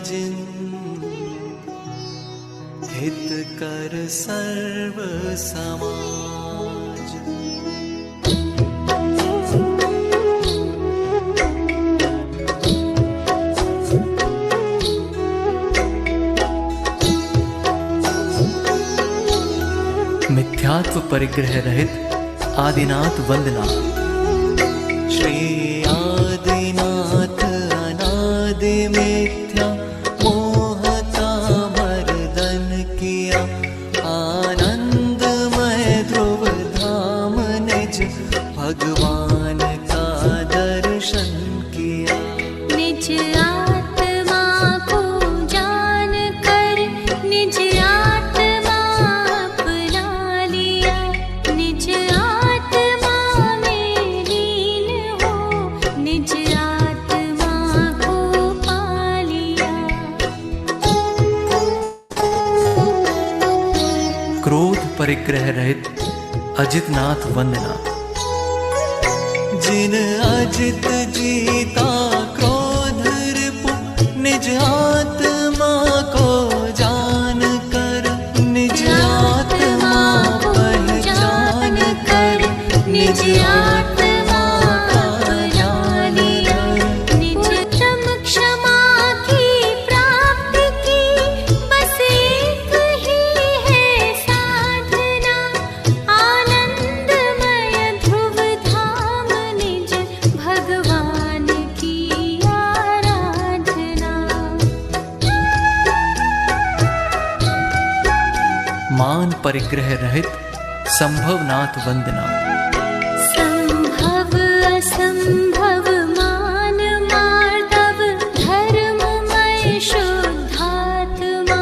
जिन हित कर सर्व समाज। मिथ्यात्व परिग्रह रहित आदिनाथ वंदना। श्री आदिनाथ अनादि मिथ्या मोह का मर्दन किया, आनंदमय ध्रुव धाम निज भगवान का दर्शन किया। निज आत्मा को जान कर निज आत्मा अपना लिया, निज आत्मा में लीन हो निज आत्मा को पा लिया। क्रोध परिग्रह रहित अजितनाथ वंदना। जिन अजित जीता क्रोध रिपु, निज आत्मा को जान कर निज आत्मा पहचान कर निज आत्मा अपना लिया। निज तम क्षमा की प्राप्ति की बस एक ही है साधना, आनंदमय ध्रुव धाम निज भगवान की आराधना। मान परिग्रह रहित संभवनाथ वंदना। संभव असंभव मान मार्दव धर्ममय शुद्धात्मा,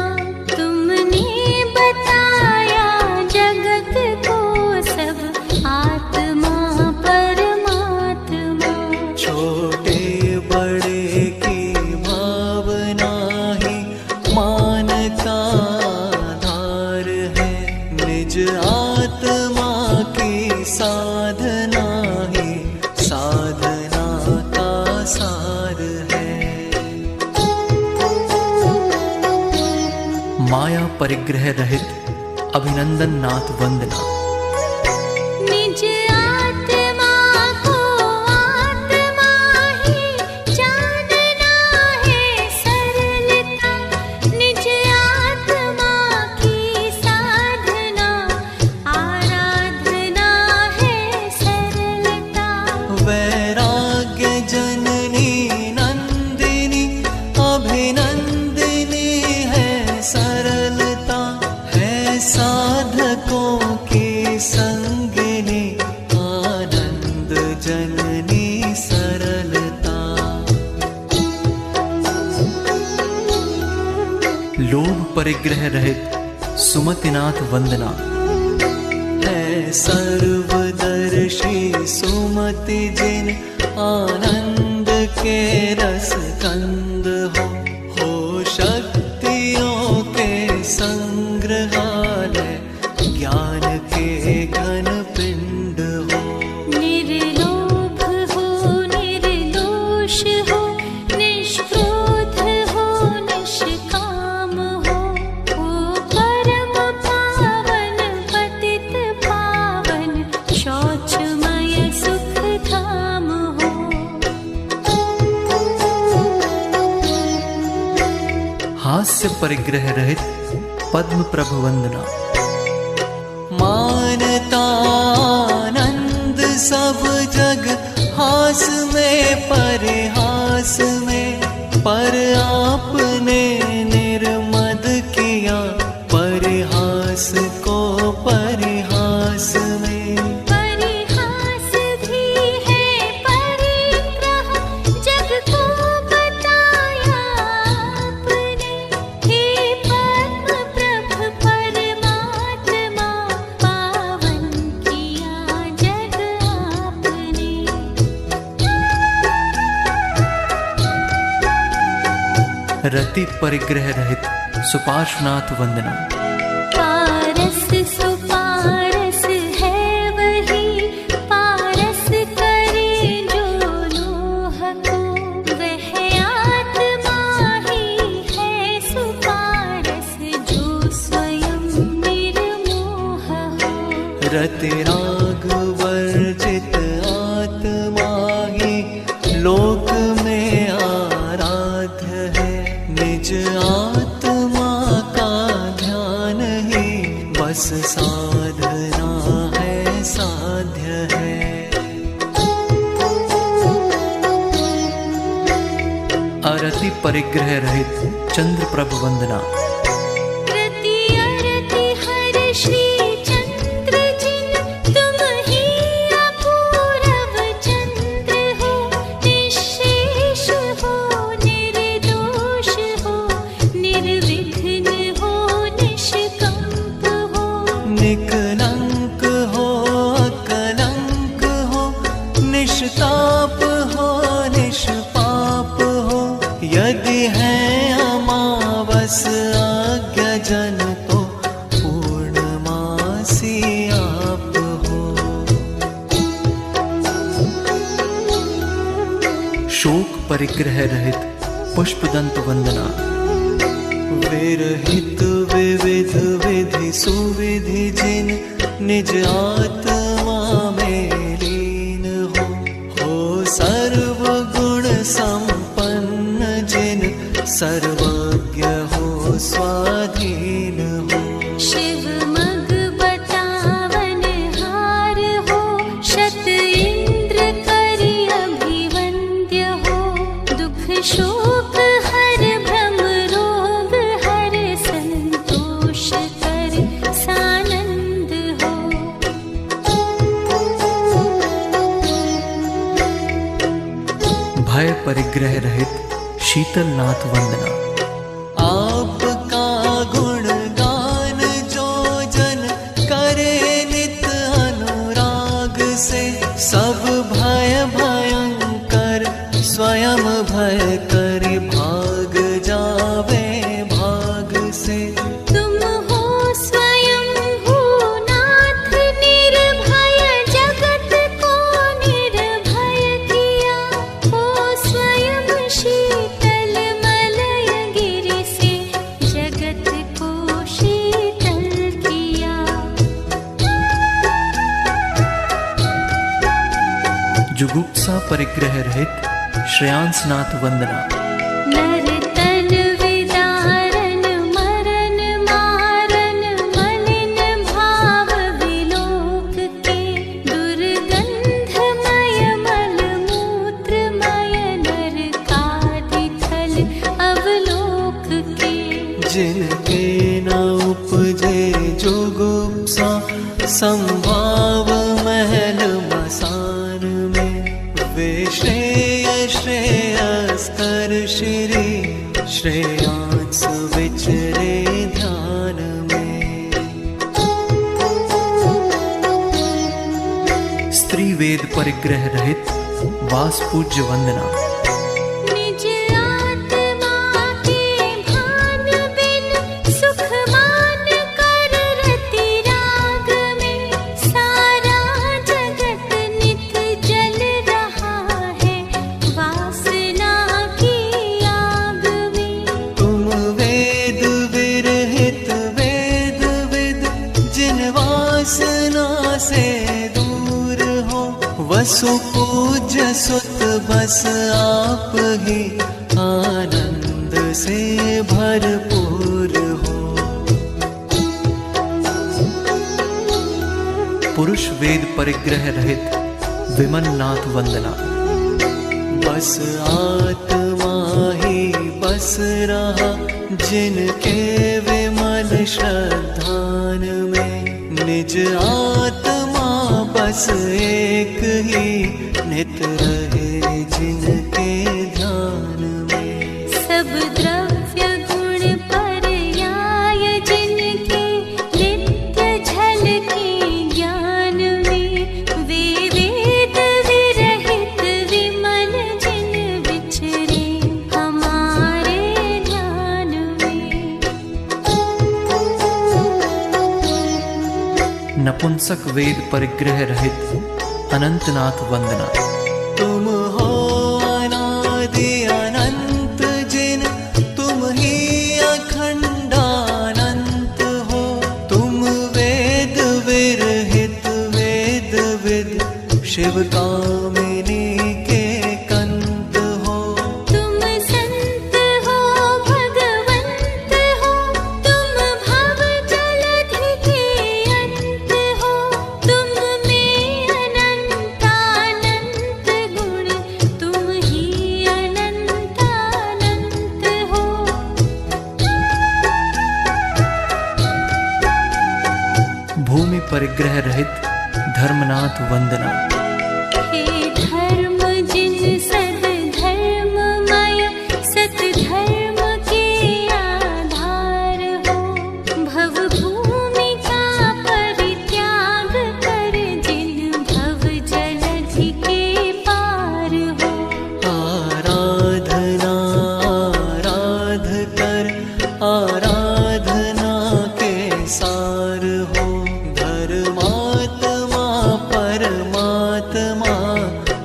तुमने बताया जगत को सब आत्मा परमात्मा। छोटे बड़े की भावना ही मान का आधार है, निज आत्मा की साधना ही साधना का सार है। माया परिग्रह रहित अभिनंदन नाथ वंदना। निज आत्मा को आत्मा ही जानना है सरलता, निज आत्मा की साधना आराधना है सरलता। वैराग्य जननी नंदिनी अभिनंदिनी है सरलता, है साधकों की संगिनी आनंद जननी सरलता। लोभ परिग्रह रहित सुमतिनाथ वंदना। है सर्वदर्शी सुमति जिन आनंद के रस कंद हो शक्तियों के संग्रहालय ज्ञान के घन पिंड हो। निर्लोभ हो निर्दोष हो निष्क्रोध हो निष्काम हो परम पावन पतित पावन शौचमय सुख धाम हो। हास्य परिग्रह रहित पद्म प्रभु वंदना। मानता आनंद सब जग हास में परिहास में, पर आपने निर्मद किया परिहास को परिहास में। परिहास भी है परिग्रह जग को बताया आपने, हे पद्म प्रभ परमात्मा पावन किया जग आपने। रति परिग्रह रहित सुपार्श्वनाथ वंदना। पारस सुपारस है वही पारस करे जो लोह को, वह आत्मा ही रतिराग वर्जित आत्मा ही लोक में आराध्य है। निज आत्मा का ध्यान ही बस साधना है, साध्य है। आरति परिग्रह रहित चंद्र प्रभ वंदना। रति अरति हर श्री चंद्र जिन, तुम ही अपूरव चंद्र हो। निःशेष हो, निर्दोष हो, निर्विघ्न हो, निष्कंप हो। निकलंक हो, अकलंक हो, निष्ताप हो, निष्पाप हो। यदि है अमावस आज्ञा जन तो पूर्णमासी आप हो। शोक परिग्रह रहित पुष्पदंत वंदना। विरहित विविध विधि सुविधि जिन, निज आत्मा में लीन हो सर्व गुण संपन्न जिन, सर्वज्ञ हो, स्वाधीन हो। शिव मग बतावन हार हो, शत इंद्र करि अभिवंद्य हो। दुख शोक हर भ्रम रोग हर, संतोष कर सानंद हो। भय परिग्रह रहित शीतलनाथ वंदना। आपका गुणगान जो जन करे नित अनुराग से, सब भय भयंकर स्वयं भय करि भाग जावे भाग से। तुम हो स्वयं हो नाथ निर्भय, जगत को निर्भय किया। हो स्वयं शीतल मलय गिरि से, जगत को शीतल किया। जुगुप्सा परिग्रह रहित श्रेयांसनाथ वंदना। नर तन विदारन मरन मारन, मलिन भाव विलोक के। दुर्गंधमय मल मूत्रमय, नरकादि थल अवलोक के। जिनके न उपजे जुगुप्सा, संभाव महल मसान में। वे श्रेय श्रेयस्कर श्री, श्रेयांस विचरे ध्यान में। स्त्री वेद परिग्रह रहित वास पूज्य वंदना। निज आत्मा के भान बिन, सुख मान कर रति राग में। सारा जगत नित जल रहा है, वासना की आग में। तुम वेद विरहित वेद विद, जिन वासना से दूर हो। वसु पूज्य सुत बस आप ही, आनंद से भरपूर हो। पुरुष वेद परिग्रह रहित विमलनाथ वंदना। बस आत्मा ही बस रहा, जिनके विमल श्रद्धान में। निज आत्मा बस एक ही, नित रहे जिनके ध्यान में। सब द्रव्य गुण पर्याय जिनके, नित्य झलके ज्ञान में। वे वेद विरहित विमल जिन, विचरे हमारे ध्यान में। नपुंसक वेद परिग्रह रहित अनंतनाथ वंदना। तुम हो अनादि अनंत जिन, तुम ही अखंडानंत हो। तुम वेद विरहित कामिनी के कंत हो। तुम संत हो भगवंत हो, तुम भव जलधि के अंत हो। तुम में अनंतानंत गुण, तुम ही अनंतानंत हो। भूमि परिग्रह रहित धर्मनाथ वंदना। हे धर्म जिन सद्धर्ममय, सतधर्म के आधार हो। भव भूमि का परित्याग कर, जिन भव जलधि के पार हो। आराधना आराध कर, आराधना के सार हो। धर्मात्मा परमात्मा,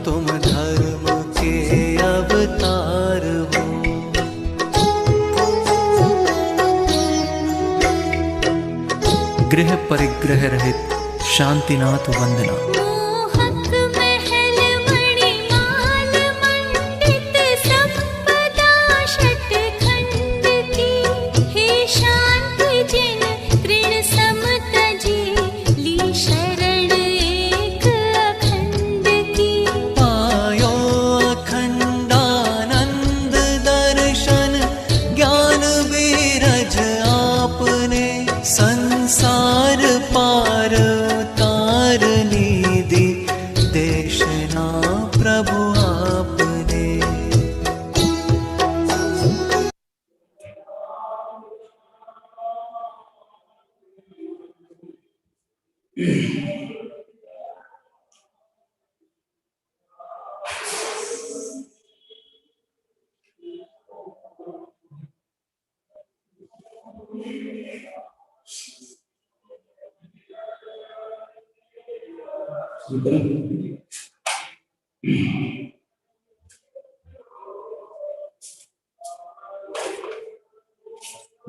तुम धर्म के अवतार हो। गृह परिग्रह रहित शांतिनाथ वंदना। मोहक महल मणिमाल मंडित, संपदा षटखंड की। हे शांति जिन तृण सम तजी, ली शरण एक अखंड की। पायो अखंडानंद दर्शन, ज्ञान बीरज आपने। संसार पार उतारनी दी, देशना प्रभु आपने।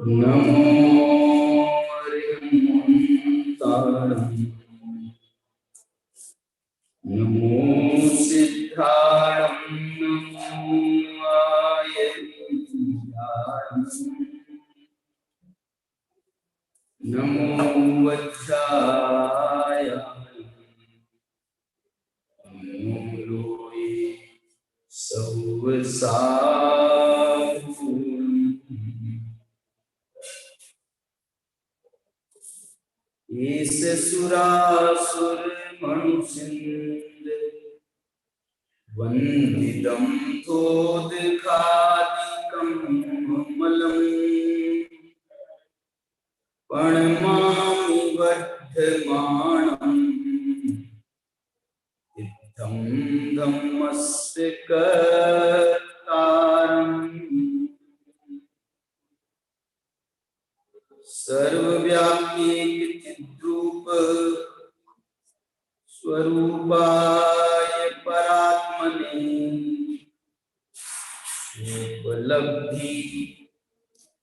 नमो हरिहंताणं, नमो सिद्धाणं, नमो आयतीयाय, नमो वज्राय, नमो लोये सौवसावून्। ईश सुरासुर मनुसिंद, वंदितं तोदकादिकं मलम्। प्रणमामि वर्धमानं, इत्थं धम्मस्य कर्तारम्। सर्वव्यापी चिद्रूप, स्वरूपाय परात्मने। उपलब्धि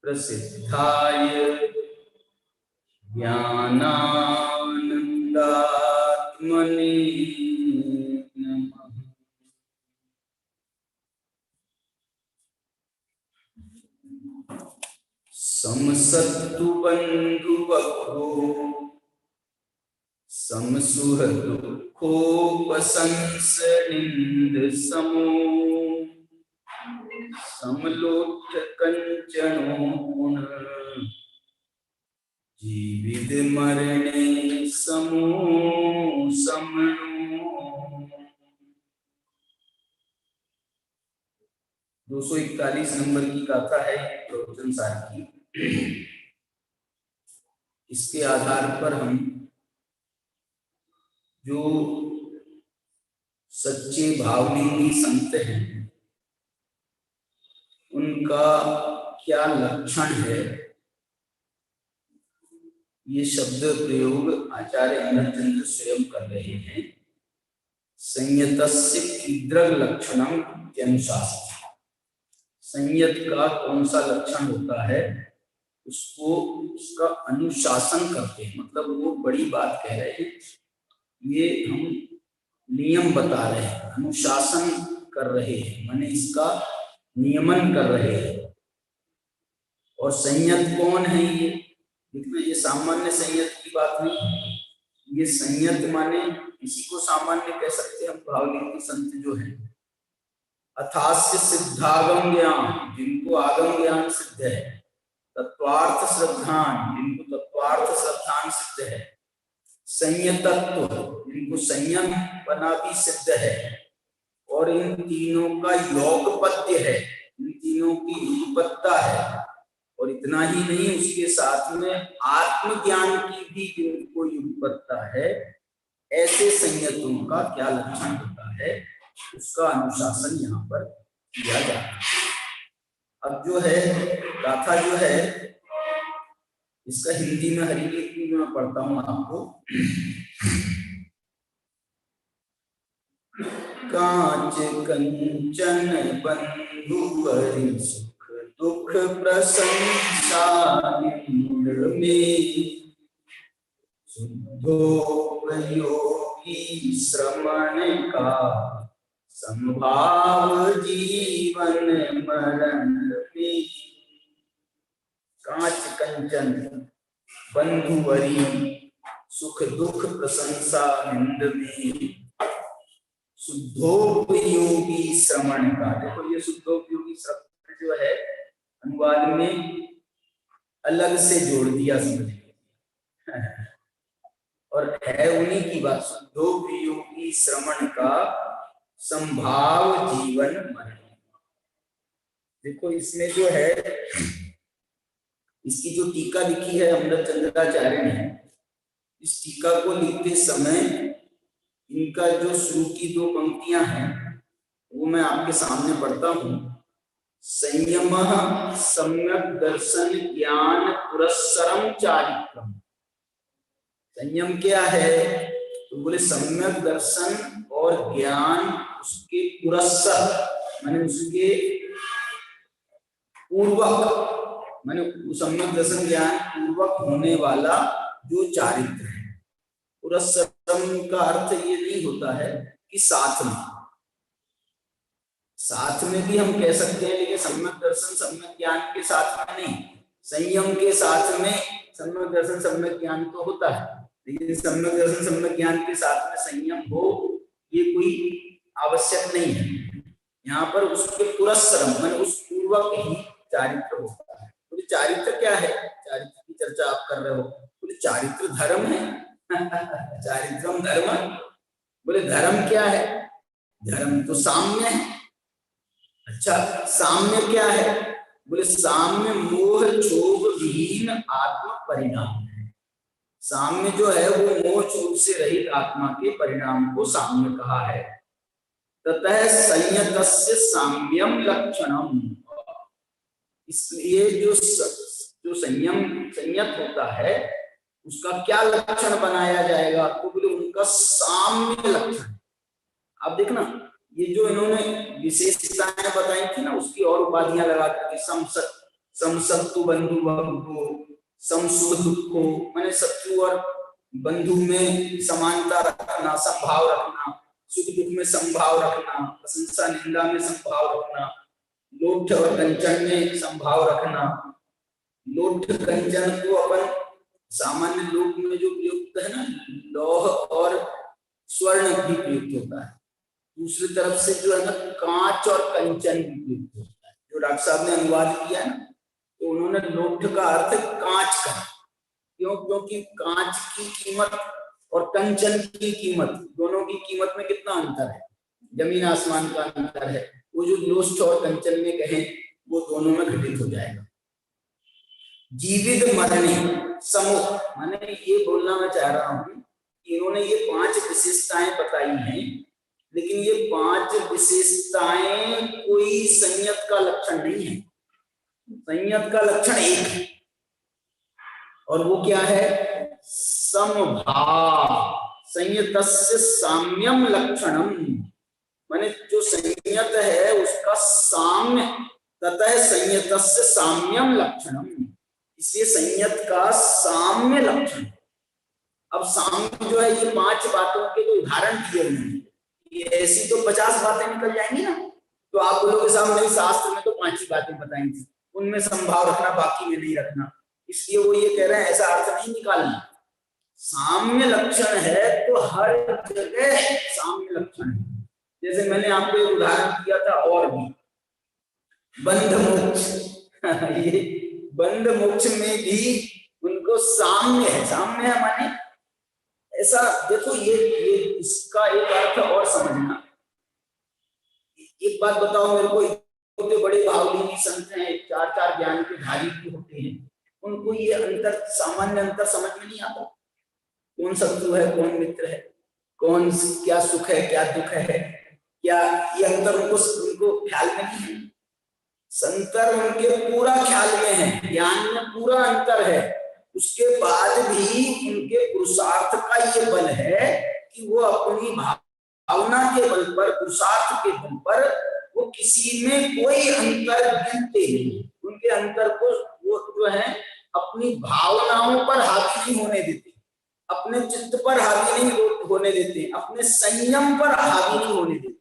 प्रसिद्धाय, ज्ञानानंदात्मने नमः। समसत्तु बंधुवक्रो, समसुहदुःखोपसंसनिन्द समो। समलोच्य कंचनो न, जीवित मरणे समो समनो। 241 नंबर की गाथा है प्रवचन सार की। इसके आधार पर हम जो सच्चे भावलिंगी संत हैं उनका क्या लक्षण है, ये शब्द प्रयोग आचार्य अमरचंद्र स्वयं कर रहे हैं। संयतस्य कीदृग लक्षणम इत्यनुशासन। संयत का कौन सा लक्षण होता है उसको उसका अनुशासन करते हैं, मतलब वो बड़ी बात कह रहे हैं। ये हम नियम बता रहे हैं, अनुशासन कर रहे हैं, माने इसका नियमन कर रहे हैं। और संयत कौन है ये? देखिए ये सामान्य संयत की बात नहीं, ये संयत माने किसी को सामान्य कह सकते हैं हम भावलीन संत जो है। अथास्य सिद्धागम ज्ञान, जिनको आगम ज्ञान सिद्ध है, तत्वार्थ श्रद्धान, जिनको तत्वार्थ श्रद्धान सिद्ध है, संयतत्व, जिनको संयम बना भी सिद्ध है, और इन तीनों का योगपत्य है, इन तीनों की युगपत्ता है। और इतना ही नहीं, उसके साथ में आत्मज्ञान की भी जिनको युगपत्ता है, ऐसे संयतों का क्या लक्षण होता है, उसका अनुशासन यहाँ पर किया जाता है। अब जो है गाथा जो है इसका हिंदी में हरिलीति में मैं पढ़ता हूँ आपको। कांच कंचन बंधुवरि सुख दुख प्रशंसा निंद में, शुद्धोपयोगी श्रमण का संभाव जीवन मरण में। कांच कंचन बंधुवरी सुख दुख प्रशंसा निंद में, शुद्धोपयोगी श्रमण का। देखो ये शुद्धोपयोगी श्रमण जो है अनुवाद में अलग से जोड़ दिया समझ, और है उन्हीं की बात। शुद्धोपयोगी श्रमण का संभाव जीवन मरण। देखो इसमें जो है इसकी जो टीका लिखी है अमृत चंद्राचार्य ने, इस टीका को लिखते समय इनका जो शुरू की दो पंक्तियां हैं वो मैं आपके सामने पढ़ता हूं। संयम सम्यक दर्शन ज्ञान पुरस्सरम चारित्रम। संयम क्या है? तो बोले सम्यक दर्शन और ज्ञान उसके पुरस्सर माने उसके पूर्वक, माने सम्यक दर्शन ज्ञान पूर्वक होने वाला जो चारित्र है। पुरस्सरम का अर्थ ये नहीं होता है कि साथ में, साथ में भी हम कह सकते हैं, लेकिन सम्यक दर्शन सम्यक ज्ञान के साथ में नहीं। संयम के साथ में सम्यक दर्शन सम्यक ज्ञान तो होता है, लेकिन सम्यक दर्शन सम्यक ज्ञान के साथ में संयम हो ये कोई आवश्यक नहीं है। यहाँ पर उसके पुरस्सरम माने उस पूर्वक ही चारित्र होता है। तो चारित्र क्या है? चारित्र की चर्चा आप कर रहे हो, बोले चारित्र धर्म है। चारित्रम धर्म, बोले धर्म क्या है? धर्म तो साम्य है। अच्छा साम्य क्या है? बोले साम्य मोह क्षोभ विहीन आत्म परिणाम है। साम्य जो है वो मोह क्षोभ से रहित आत्मा के परिणाम को साम्य कहा है। ततः संयतस्य साम्यम लक्षणम। इसलिए जो संयत होता है उसका क्या लक्षण बनाया जाएगा? तो बोले उनका साम्य लक्षण। आप देखना ये जो इन्होंने विशेषताएं बताई थी ना, उसकी और उपाधियां लगा करके समसत्तु बंधु बंधु समसुख दुखो, माने शत्रु और बंधु में समानता रखना, संभाव रखना, सुख दुख में संभाव रखना, प्रशंसा निंदा में संभाव रखना, लोठ और कंचन में संभाव रखना। लोठ कंचन को अपन सामान्य लोक में जो प्रयुक्त है ना, लौह और स्वर्ण भी प्रयुक्त होता है। दूसरी तरफ से जो है ना कांच और कंचन भी प्रयुक्त होता है। जो डॉक्टर साहब ने अनुवाद किया है ना, तो उन्होंने लोठ का अर्थ कांच का। क्यों? क्योंकि कांच की कीमत और कंचन की कीमत, दोनों की कीमत में कितना अंतर है, जमीन आसमान का अंतर है। वो जो लोष्ट और कंचन में कहें वो दोनों में घटित हो जाएगा। जीवित मरणी समूह, माने ये बोलना मैं चाह रहा हूं कि इन्होंने ये 5 विशेषताएं बताई हैं, लेकिन ये 5 विशेषताएं कोई संयत का लक्षण नहीं है। संयत का लक्षण एक है, और वो क्या है? समभाव। संयतस्य साम्यम लक्षणम, माने जो संयत है उसका साम्य। ततः संयतस्य साम्यम लक्षणम, इसलिए संयत का साम्य लक्षण। अब साम्य जो है ये 5 बातों के जो उदाहरण दिए हुए हैं, ये ऐसी तो 50 बातें निकल जाएंगी ना, तो आप बोलोगे साहब नहीं, शास्त्र में तो 5 ही बातें बताई थी, उनमें संभाव रखना, बाकी में नहीं रखना। इसलिए वो ये कह रहे हैं ऐसा अर्थ नहीं निकालना। साम्य लक्षण है तो हर जगह साम्य लक्षण है। जैसे मैंने आपको एक उदाहरण दिया था, और भी बंध मोक्ष ये बंध मोक्ष में भी उनको साम्य है। साम्य है माने ऐसा, देखो ये इसका एक अर्थ और समझना। एक बात बताओ मेरे को, इतने बड़े भावलीनी संत हैं, 4 ज्ञान के धारी भी होते हैं, उनको ये अंतर, सामान्य अंतर समझ में नहीं आता। कौन शत्रु है, कौन मित्र है, कौन क्या सुख है, क्या दुख है, क्या ये अंतर उनको ख्याल में नहीं है। संतर उनके पूरा ख्याल में है, ज्ञान में पूरा अंतर है। उसके बाद भी उनके पुरुषार्थ का ये बल है कि वो अपनी भावना के बल पर, पुरुषार्थ के बल पर वो किसी में कोई अंतर गिनते नहीं। उनके अंतर को वो जो है अपनी भावनाओं पर हावी नहीं होने देते, अपने चित्त पर हावी नहीं होने देते, अपने संयम पर हावी नहीं होने देते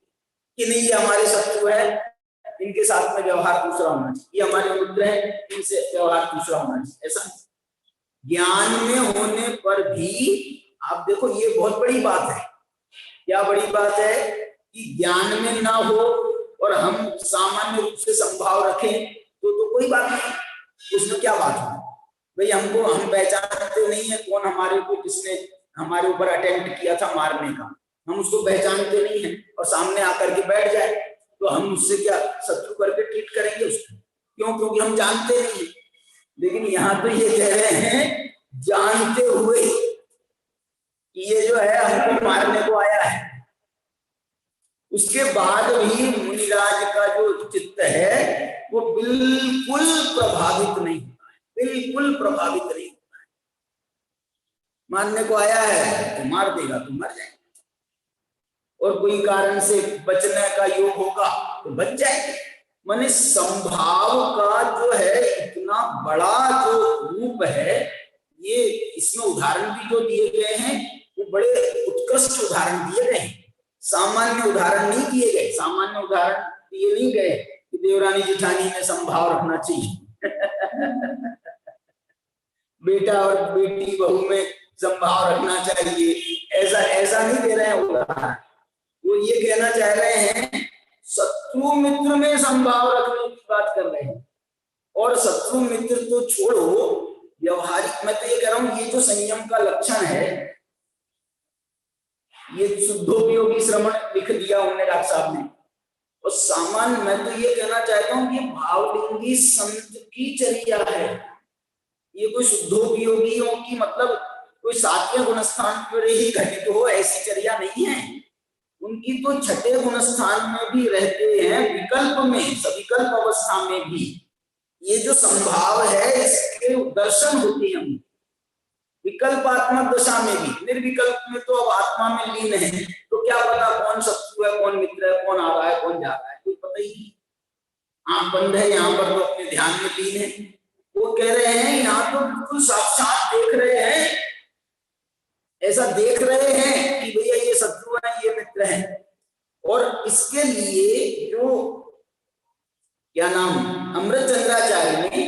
कि नहीं ये हमारे शत्रु है, इनके साथ में व्यवहार दूसरा होना चाहिए, ये हमारे मित्र है, इनसे व्यवहार दूसरा होना चाहिए। ऐसा ज्ञान में होने पर भी आप देखो, ये बहुत बड़ी बात है। क्या बड़ी बात है कि ज्ञान में ना हो और हम सामान्य रूप से संभाव रखें तो कोई बात नहीं, उसमें क्या बात है भाई। हम पहचानते नहीं है कौन हमारे को, किसने हमारे ऊपर अटेम्प्ट किया था मारने का, हम उसको पहचानते नहीं है और सामने आकर के बैठ जाए तो हम उससे क्या शत्रु करके ट्रीट करेंगे उसको? क्यों? क्योंकि हम जानते नहीं। लेकिन यहाँ तो ये कह रहे हैं जानते हुए कि ये जो है हमको मारने को आया है, उसके बाद भी मुनिराज का जो चित्त है वो बिल्कुल प्रभावित नहीं होता है, बिल्कुल प्रभावित नहीं होता है। मारने को आया है तो मार देगा तो मर जाएगा, और कोई कारण से बचने का योग होगा तो बच जाएंगे। माने संभाव का जो है इतना बड़ा जो रूप है, ये इसमें उदाहरण भी जो दिए गए हैं वो बड़े उत्कृष्ट उदाहरण दिए गए हैं, सामान्य उदाहरण नहीं दिए गए। सामान्य उदाहरण दिए नहीं गए कि देवरानी जेठानी में संभाव रखना चाहिए बेटा और बेटी बहू में संभाव रखना चाहिए, ऐसा नहीं दे रहे हैं उदाहरण। वो ये कहना चाह रहे हैं शत्रु मित्र में संभाव रखने की बात कर रहे हैं। और शत्रु मित्र तो छोड़ो, व्यवहारिक मैं तो ये कह रहा हूं, ये जो संयम का लक्षण है, ये शुद्धोपयोगी श्रवण लिख दिया उन्होंने डॉक्टर साहब ने। और सामान्य मैं तो ये कहना चाहता हूं कि भावलिंगी संत की चर्या है। ये कोई शुद्धोपयोगियों की मतलब कोई सातवें गुणस्थान पर ही घटित हो ऐसी चर्या नहीं है। उनकी तो छठे गुणस्थान में भी रहते हैं, विकल्प में, सविकल्प अवस्था में भी ये जो संभाव है इसके दर्शन होते हैं। विकल्पात्मक दशा में भी, निर्विकल्प में तो अब आत्मा में लीन है, तो क्या पता कौन शत्रु है, कौन मित्र है, कौन आ रहा है, कौन जा रहा है, कोई पता ही नहीं। आंख बंद है, यहाँ पर तो अपने ध्यान में लीन है। वो कह रहे हैं यहाँ तो बिल्कुल साक्षात देख रहे हैं, ऐसा देख रहे हैं कि भैया ये शत्रु है, ये मित्र है। और इसके लिए जो क्या नाम अमृतचंद्राचार्य ने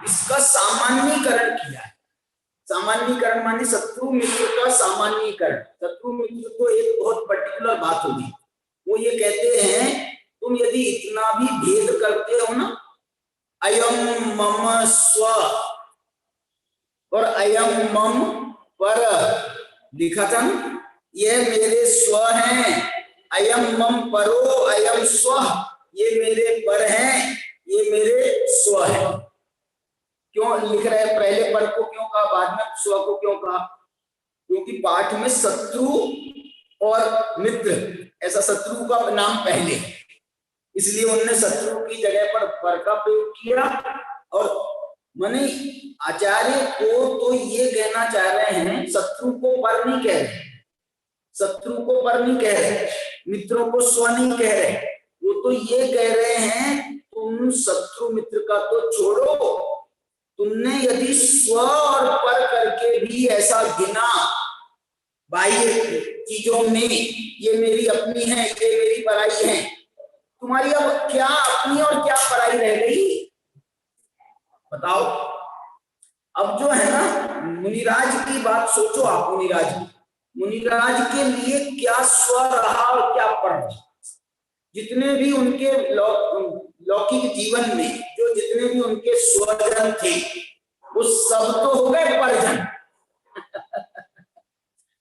इसका सामान्यीकरण किया है। सामान्यीकरण माने शत्रु मित्र का सामान्यीकरण। शत्रु मित्र तो एक बहुत पर्टिकुलर बात होगी। वो ये कहते हैं तुम यदि इतना भी भेद करते हो ना, अयम मम स्व और अयम मम पर लिखा था ना, ये मेरे स्व हैं, अयम मम परो अयम स्व, ये मेरे पर हैं, ये मेरे स्व है। क्यों लिख रहे हैं? पहले पर को क्यों कहा, बाद में स्व को क्यों कहा? क्योंकि पाठ में शत्रु और मित्र, ऐसा शत्रु का नाम पहले है, इसलिए उन्होंने शत्रु की जगह पर का प्रयोग किया। और माने आचार्य को तो ये कहना चाह रहे हैं, शत्रु को पर नहीं कह रहे, शत्रु को पर नहीं कह रहे, मित्रों को स्व नहीं कह रहे। वो तो ये कह रहे हैं तुम शत्रु मित्र का तो छोड़ो, तुमने यदि स्व और पर करके भी ऐसा गिना, बाह्य चीजों में ये मेरी अपनी है, ये मेरी पराई है। तुम्हारी अब क्या अपनी और क्या पराई रह गई बताओ। अब जो है ना मुनिराज की बात सोचो आप। मुनिराज के लिए क्या स्व रहा और क्या पर रहा। जितने भी उनके लौकिक जीवन में जो जितने भी उनके स्वजन थे वो सब तो हो गए परिजन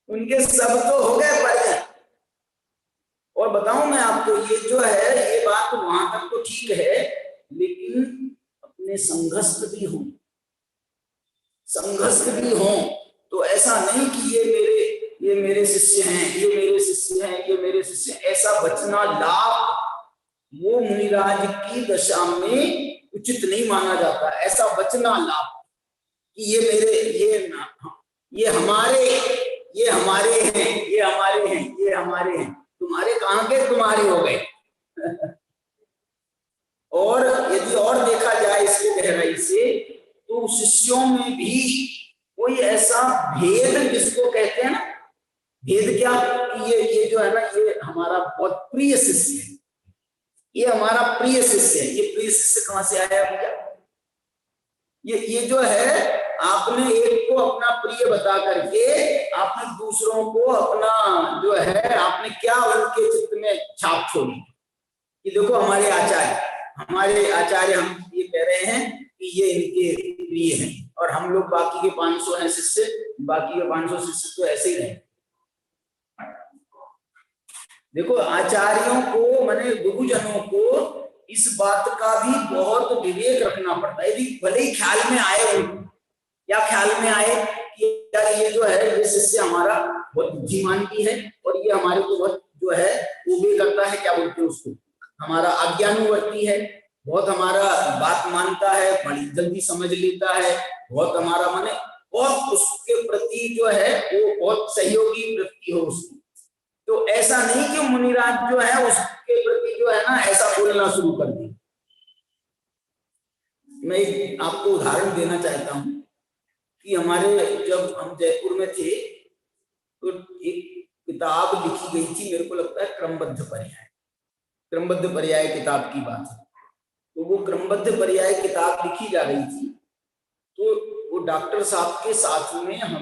उनके सब तो हो गए परिजन। और बताऊं मैं आपको, ये जो है ये बात वहां तक तो ठीक है, लेकिन अपने संघस्थ भी हो तो ऐसा नहीं कि ये मेरे शिष्य हैं, ये मेरे शिष्य हैं, ये मेरे शिष्य हैं, ऐसा बचना लाभ वो मुनिराज की दशा में उचित नहीं माना जाता। ऐसा बचना लाभ कि ये मेरे, ये हमारे हैं, ये हमारे हैं। तुम्हारे कहां के तुम्हारे हो गए और यदि और देखा जाए इसके गहराई से तो शिष्यों में भी कोई ऐसा भेद जिसको कहते हैं ना, भेद क्या कि ये जो है ना ये हमारा बहुत प्रिय शिष्य है, ये हमारा प्रिय शिष्य है। ये प्रिय शिष्य कहां से आया भैया? ये जो है आपने एक को अपना प्रिय बता करके आपने दूसरों को अपना जो है आपने क्या उनके चित्त में छाप छोड़ी कि देखो हमारे आचार्य हम ये कह रहे हैं कि ये इनके प्रिय हैं और हम लोग बाकी के 500 हैं शिष्य, बाकी के 500 शिष्य तो ऐसे ही रहे। देखो आचार्यों को माने गुरुजनों को इस बात का भी बहुत विवेक रखना पड़ता है। यदि भले ही ख्याल में आए उनको, या ख्याल में आए कि यार ये जो है ये शिष्य हमारा बहुत बुद्धिमान भी है और ये हमारे को बहुत जो है वो भी करता है, क्या बोलते हैं उसको, हमारा आज्ञानुवर्ती है, बहुत हमारा बात मानता है, बड़ी जल्दी समझ लेता है, बहुत हमारा माने बहुत उसके प्रति जो है वो बहुत सहयोगी वृत्ति हो उसकी। तो ऐसा नहीं कि मुनिराज जो है उसके प्रति जो है ना ऐसा बोलना शुरू कर दी। मैं आपको उदाहरण देना चाहता हूं कि हमारे जब हम जयपुर में थे तो एक किताब लिखी गई थी, मेरे को लगता है क्रमबद्ध पर्याय किताब की बात है। तो वो क्रमबद्ध पर्याय किताब लिखी जा रही थी, तो वो डॉक्टर साहब के साथ में हम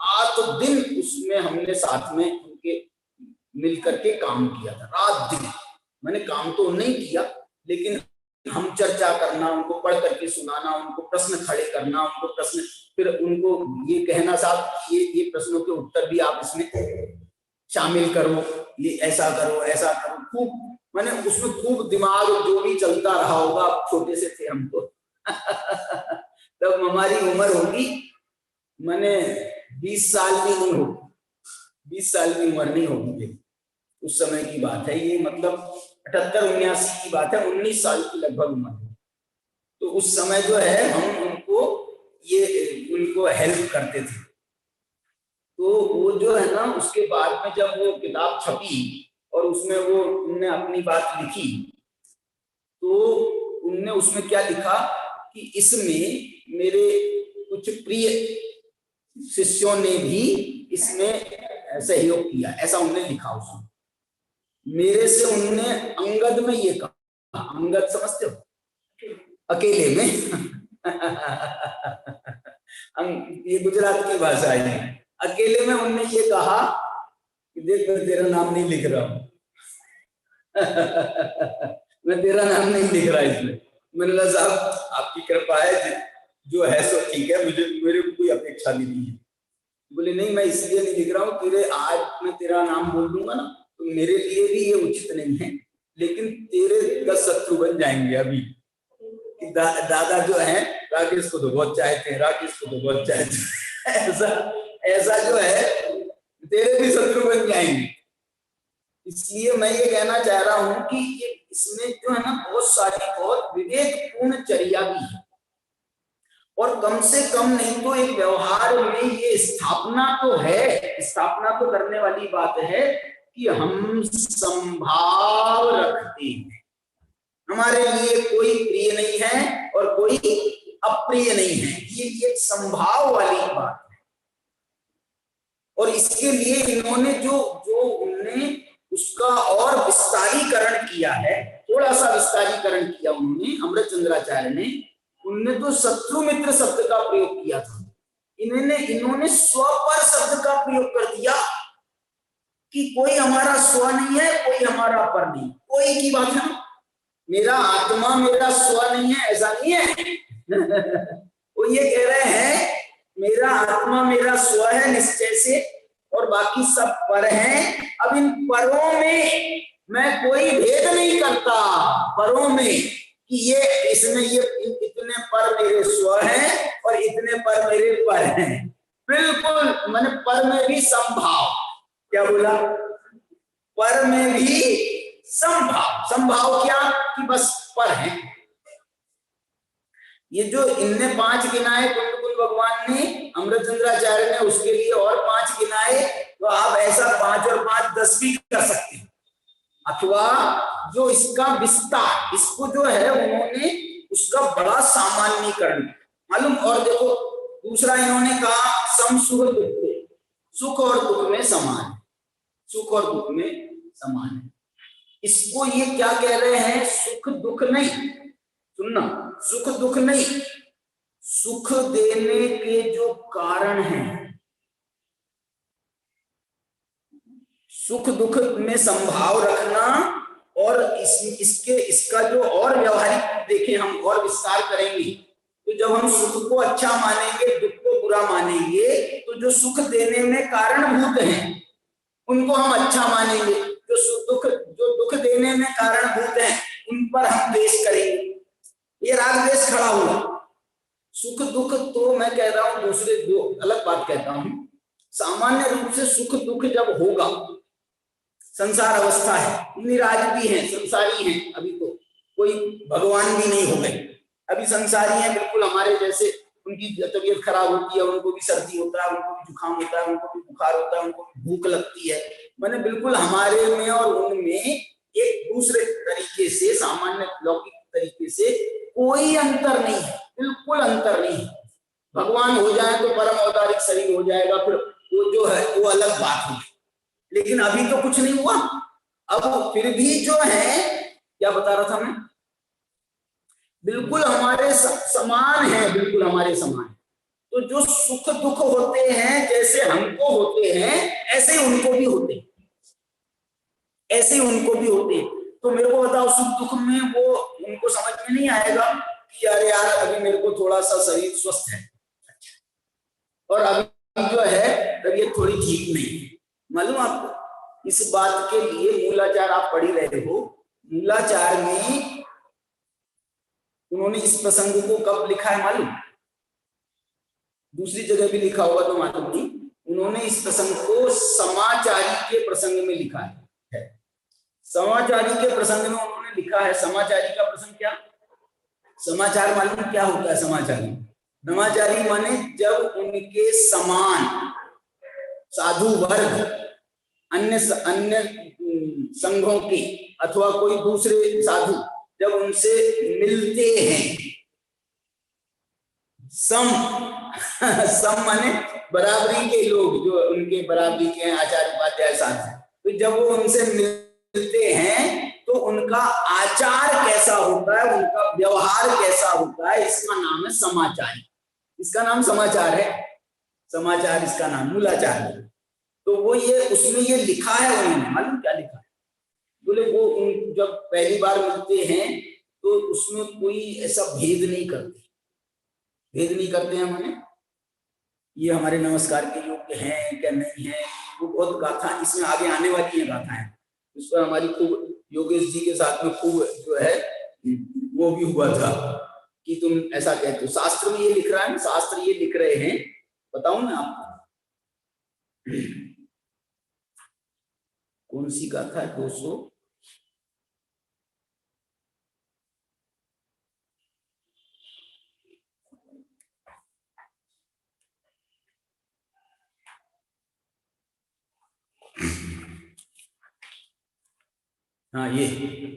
8 दिन उसमें हमने साथ में उनके मिल करके काम किया था, रात दिन। मैंने काम तो नहीं किया लेकिन हम चर्चा करना, उनको पढ़ करके सुनाना, उनको प्रश्न खड़े करना, उनको प्रश्न, फिर उनको ये कहना साहब ये प्रश्नों के उत्तर भी आप इसमें शामिल करो, ये ऐसा करो ऐसा करो। खूब मैंने उसमें खूब दिमाग जो भी चलता रहा होगा, छोटे से थे हम तो तब हमारी उम्र होगी मैंने 20 साल भी नहीं होगी, 20 साल की उम्र नहीं होगी, उस समय की बात है ये, मतलब 78-79 की बात है, 19 साल की लगभग उम्र। तो उस समय जो है हम उनको हेल्प करते थे। तो वो जो है ना उसके बाद में जब वो किताब छपी और उसमें वो उनने अपनी बात लिखी, तो उनने उसमें क्या लिखा कि इसमें मेरे कुछ प्रिय शिष्यों ने भी इसमें सहयोग किया, ऐसा उन्होंने लिखा उसमें। मेरे से उन्होंने अंगद में ये कहा, अंगद समझते हो, अकेले में ये गुजरात की भाषा है। अकेले में उन्होंने ये कहा कि देख मैं तेरा नाम नहीं लिख रहा हूं मैं तेरा नाम नहीं लिख रहा इसमें। मैंने कहा साहब आपकी कृपा है, जो है सो ठीक है, मेरे को कोई अपेक्षा नहीं है। बोले नहीं मैं इसलिए नहीं लिख रहा हूँ, आज मैं तेरा नाम बोल दूंगा ना तो मेरे लिए भी ये उचित नहीं है, लेकिन तेरे 10 शत्रु बन जाएंगे अभी। दादा जो है राकेश को तो बहुत चाहते हैं, राकेश को तो बहुत चाहते हैं, ऐसा जो है तेरे भी शत्रु बन जाएंगे। इसलिए मैं ये कहना चाह रहा हूं कि ये इसमें जो है ना बहुत सारी बहुत विवेकपूर्ण चर्या भी है, और कम से कम नहीं तो एक व्यवहार में ये स्थापना तो करने वाली बात है कि हम संभाव रखते हैं, हमारे लिए कोई प्रिय नहीं है और कोई अप्रिय नहीं है, ये एक संभाव वाली बात है। और इसके लिए इन्होंने जो जो उनने उसका और विस्तारीकरण किया है, थोड़ा सा विस्तारीकरण किया उन्होंने, अमृतचंद्राचार्य ने, उनने तो शत्रु मित्र शब्द का प्रयोग किया था। इन्होंने स्वपर शब्द का प्रयोग कर दिया कि कोई हमारा स्व नहीं है, कोई हमारा पर नहीं, कोई की बात है। मेरा आत्मा मेरा स्व नहीं है, ऐसा नहीं है। वो ये कह रहे हैं मेरा आत्मा मेरा स्व है निश्चय से, और बाकी सब पर हैं। अब इन परों में मैं कोई भेद नहीं करता, परों में कि ये इसमें ये इतने पर मेरे स्व हैं और इतने पर मेरे पर हैं। बिल्कुल मैंने पर में भी संभाव, क्या बोला, पर में भी संभाव। संभाव क्या कि बस पर है। ये जो इनने 5 गिनाए कुंडकुल भगवान ने, अमृतचंद्राचार्य ने उसके लिए और 5 गिनाए, तो आप ऐसा 5 और 5 10 भी कर सकते हैं। अथवा जो इसका विस्तार, इसको जो है उन्होंने उसका बड़ा सामान्यीकरण मालूम। और देखो दूसरा इन्होंने कहा सम सुख दुख, सुख और दुख में समान, सुख और दुख में समान है। इसको ये क्या कह रहे हैं, सुख दुख नहीं, सुनना, सुख दुख नहीं, सुख देने के जो कारण हैं, सुख दुख में संभाव रखना, और इसका जो और व्यवहारिक देखें हम और विस्तार करेंगे, तो जब हम सुख को अच्छा मानेंगे दुख को बुरा मानेंगे, तो जो सुख देने में कारणभूत हैं उनको हम अच्छा मानेंगे, जो दुख देने में कारणभूत हैं उन पर हम द्वेष करेंगे। ये राग द्वेष खड़ा हुआ। सुख दुख तो मैं कह रहा हूं दूसरे, दो अलग बात कहता हूं। सामान्य रूप से सुख दुख जब होगा, संसार अवस्था है, निराज भी है, संसारी हैं, अभी तो कोई भगवान भी नहीं हो गए, अभी संसारी हैं बिल्कुल हमारे जैसे। उनकी तबीयत खराब होती है, उनको भी सर्दी होता है, उनको भी जुकाम होता है, उनको भी बुखार होता है, उनको भी भूख लगती है, मैंने बिल्कुल हमारे में और उनमें एक दूसरे तरीके से, सामान्य लौकिक तरीके से कोई अंतर नहीं है, बिल्कुल अंतर नहीं है। भगवान हो जाए तो परम अवतारिक शरीर हो जाएगा, फिर वो जो है वो अलग बात है, लेकिन अभी तो कुछ नहीं हुआ। अब फिर भी जो है, क्या बता रहा था मैं, बिल्कुल हमारे समान है, बिल्कुल हमारे समान। तो जो सुख दुख होते हैं जैसे हमको होते हैं, ऐसे ही उनको भी होते हैं, ऐसे ही उनको भी होते हैं। तो मेरे को बताओ, सुख दुख में वो उनको समझ में नहीं आएगा कि अरे यार अभी मेरे को थोड़ा सा शरीर स्वस्थ है, और अभी जो है तबीयत थोड़ी ठीक नहीं है। मालूम आपको, इस बात के लिए मूलाचार आप पढ़ ही रहे हो, मूलाचार में उन्होंने इस प्रसंग को कब लिखा है मालूम, दूसरी जगह भी लिखा होगा तो मालूम नहीं। उन्होंने इस प्रसंग को समाचारी के प्रसंग में लिखा है। समाचारी के प्रसंग में उन्होंने लिखा है। समाचारी का प्रसंग क्या, समाचार मालूम क्या होता है समाचारी? समाचारी माने जब उनके समान साधु वर्ग अन्य संघों के अथवा कोई दूसरे साधु जब उनसे मिलते हैं, सम माने बराबरी के लोग, जो उनके बराबरी के आचार्य उपाध्याय साधु, तो जब वो उनसे मिलते हैं तो उनका आचार कैसा होता है, उनका व्यवहार कैसा होता है, इसका नाम है समाचारी। इसका नाम समाचार है, समाचार इसका नाम, मूलाचार है। तो वो ये उसमें ये लिखा है, उन्होंने मालूम क्या लिखा है, बोले वो जब पहली बार मिलते हैं तो उसमें कोई ऐसा भेद नहीं करते, भेद नहीं करते हैं माने ये हमारे नमस्कार के योग्य हैं क्या नहीं है। वो बहुत गाथा इसमें आगे आने वाली है गाथाएं, उस पर हमारी खूब योगेश जी के साथ में खूब जो है वो भी हुआ था कि तुम ऐसा कहते हो। शास्त्र में ये लिख रहा है, शास्त्र ये लिख रहे हैं, बताऊं मैं आपको कौन सी गाथा है, 200 हाँ ये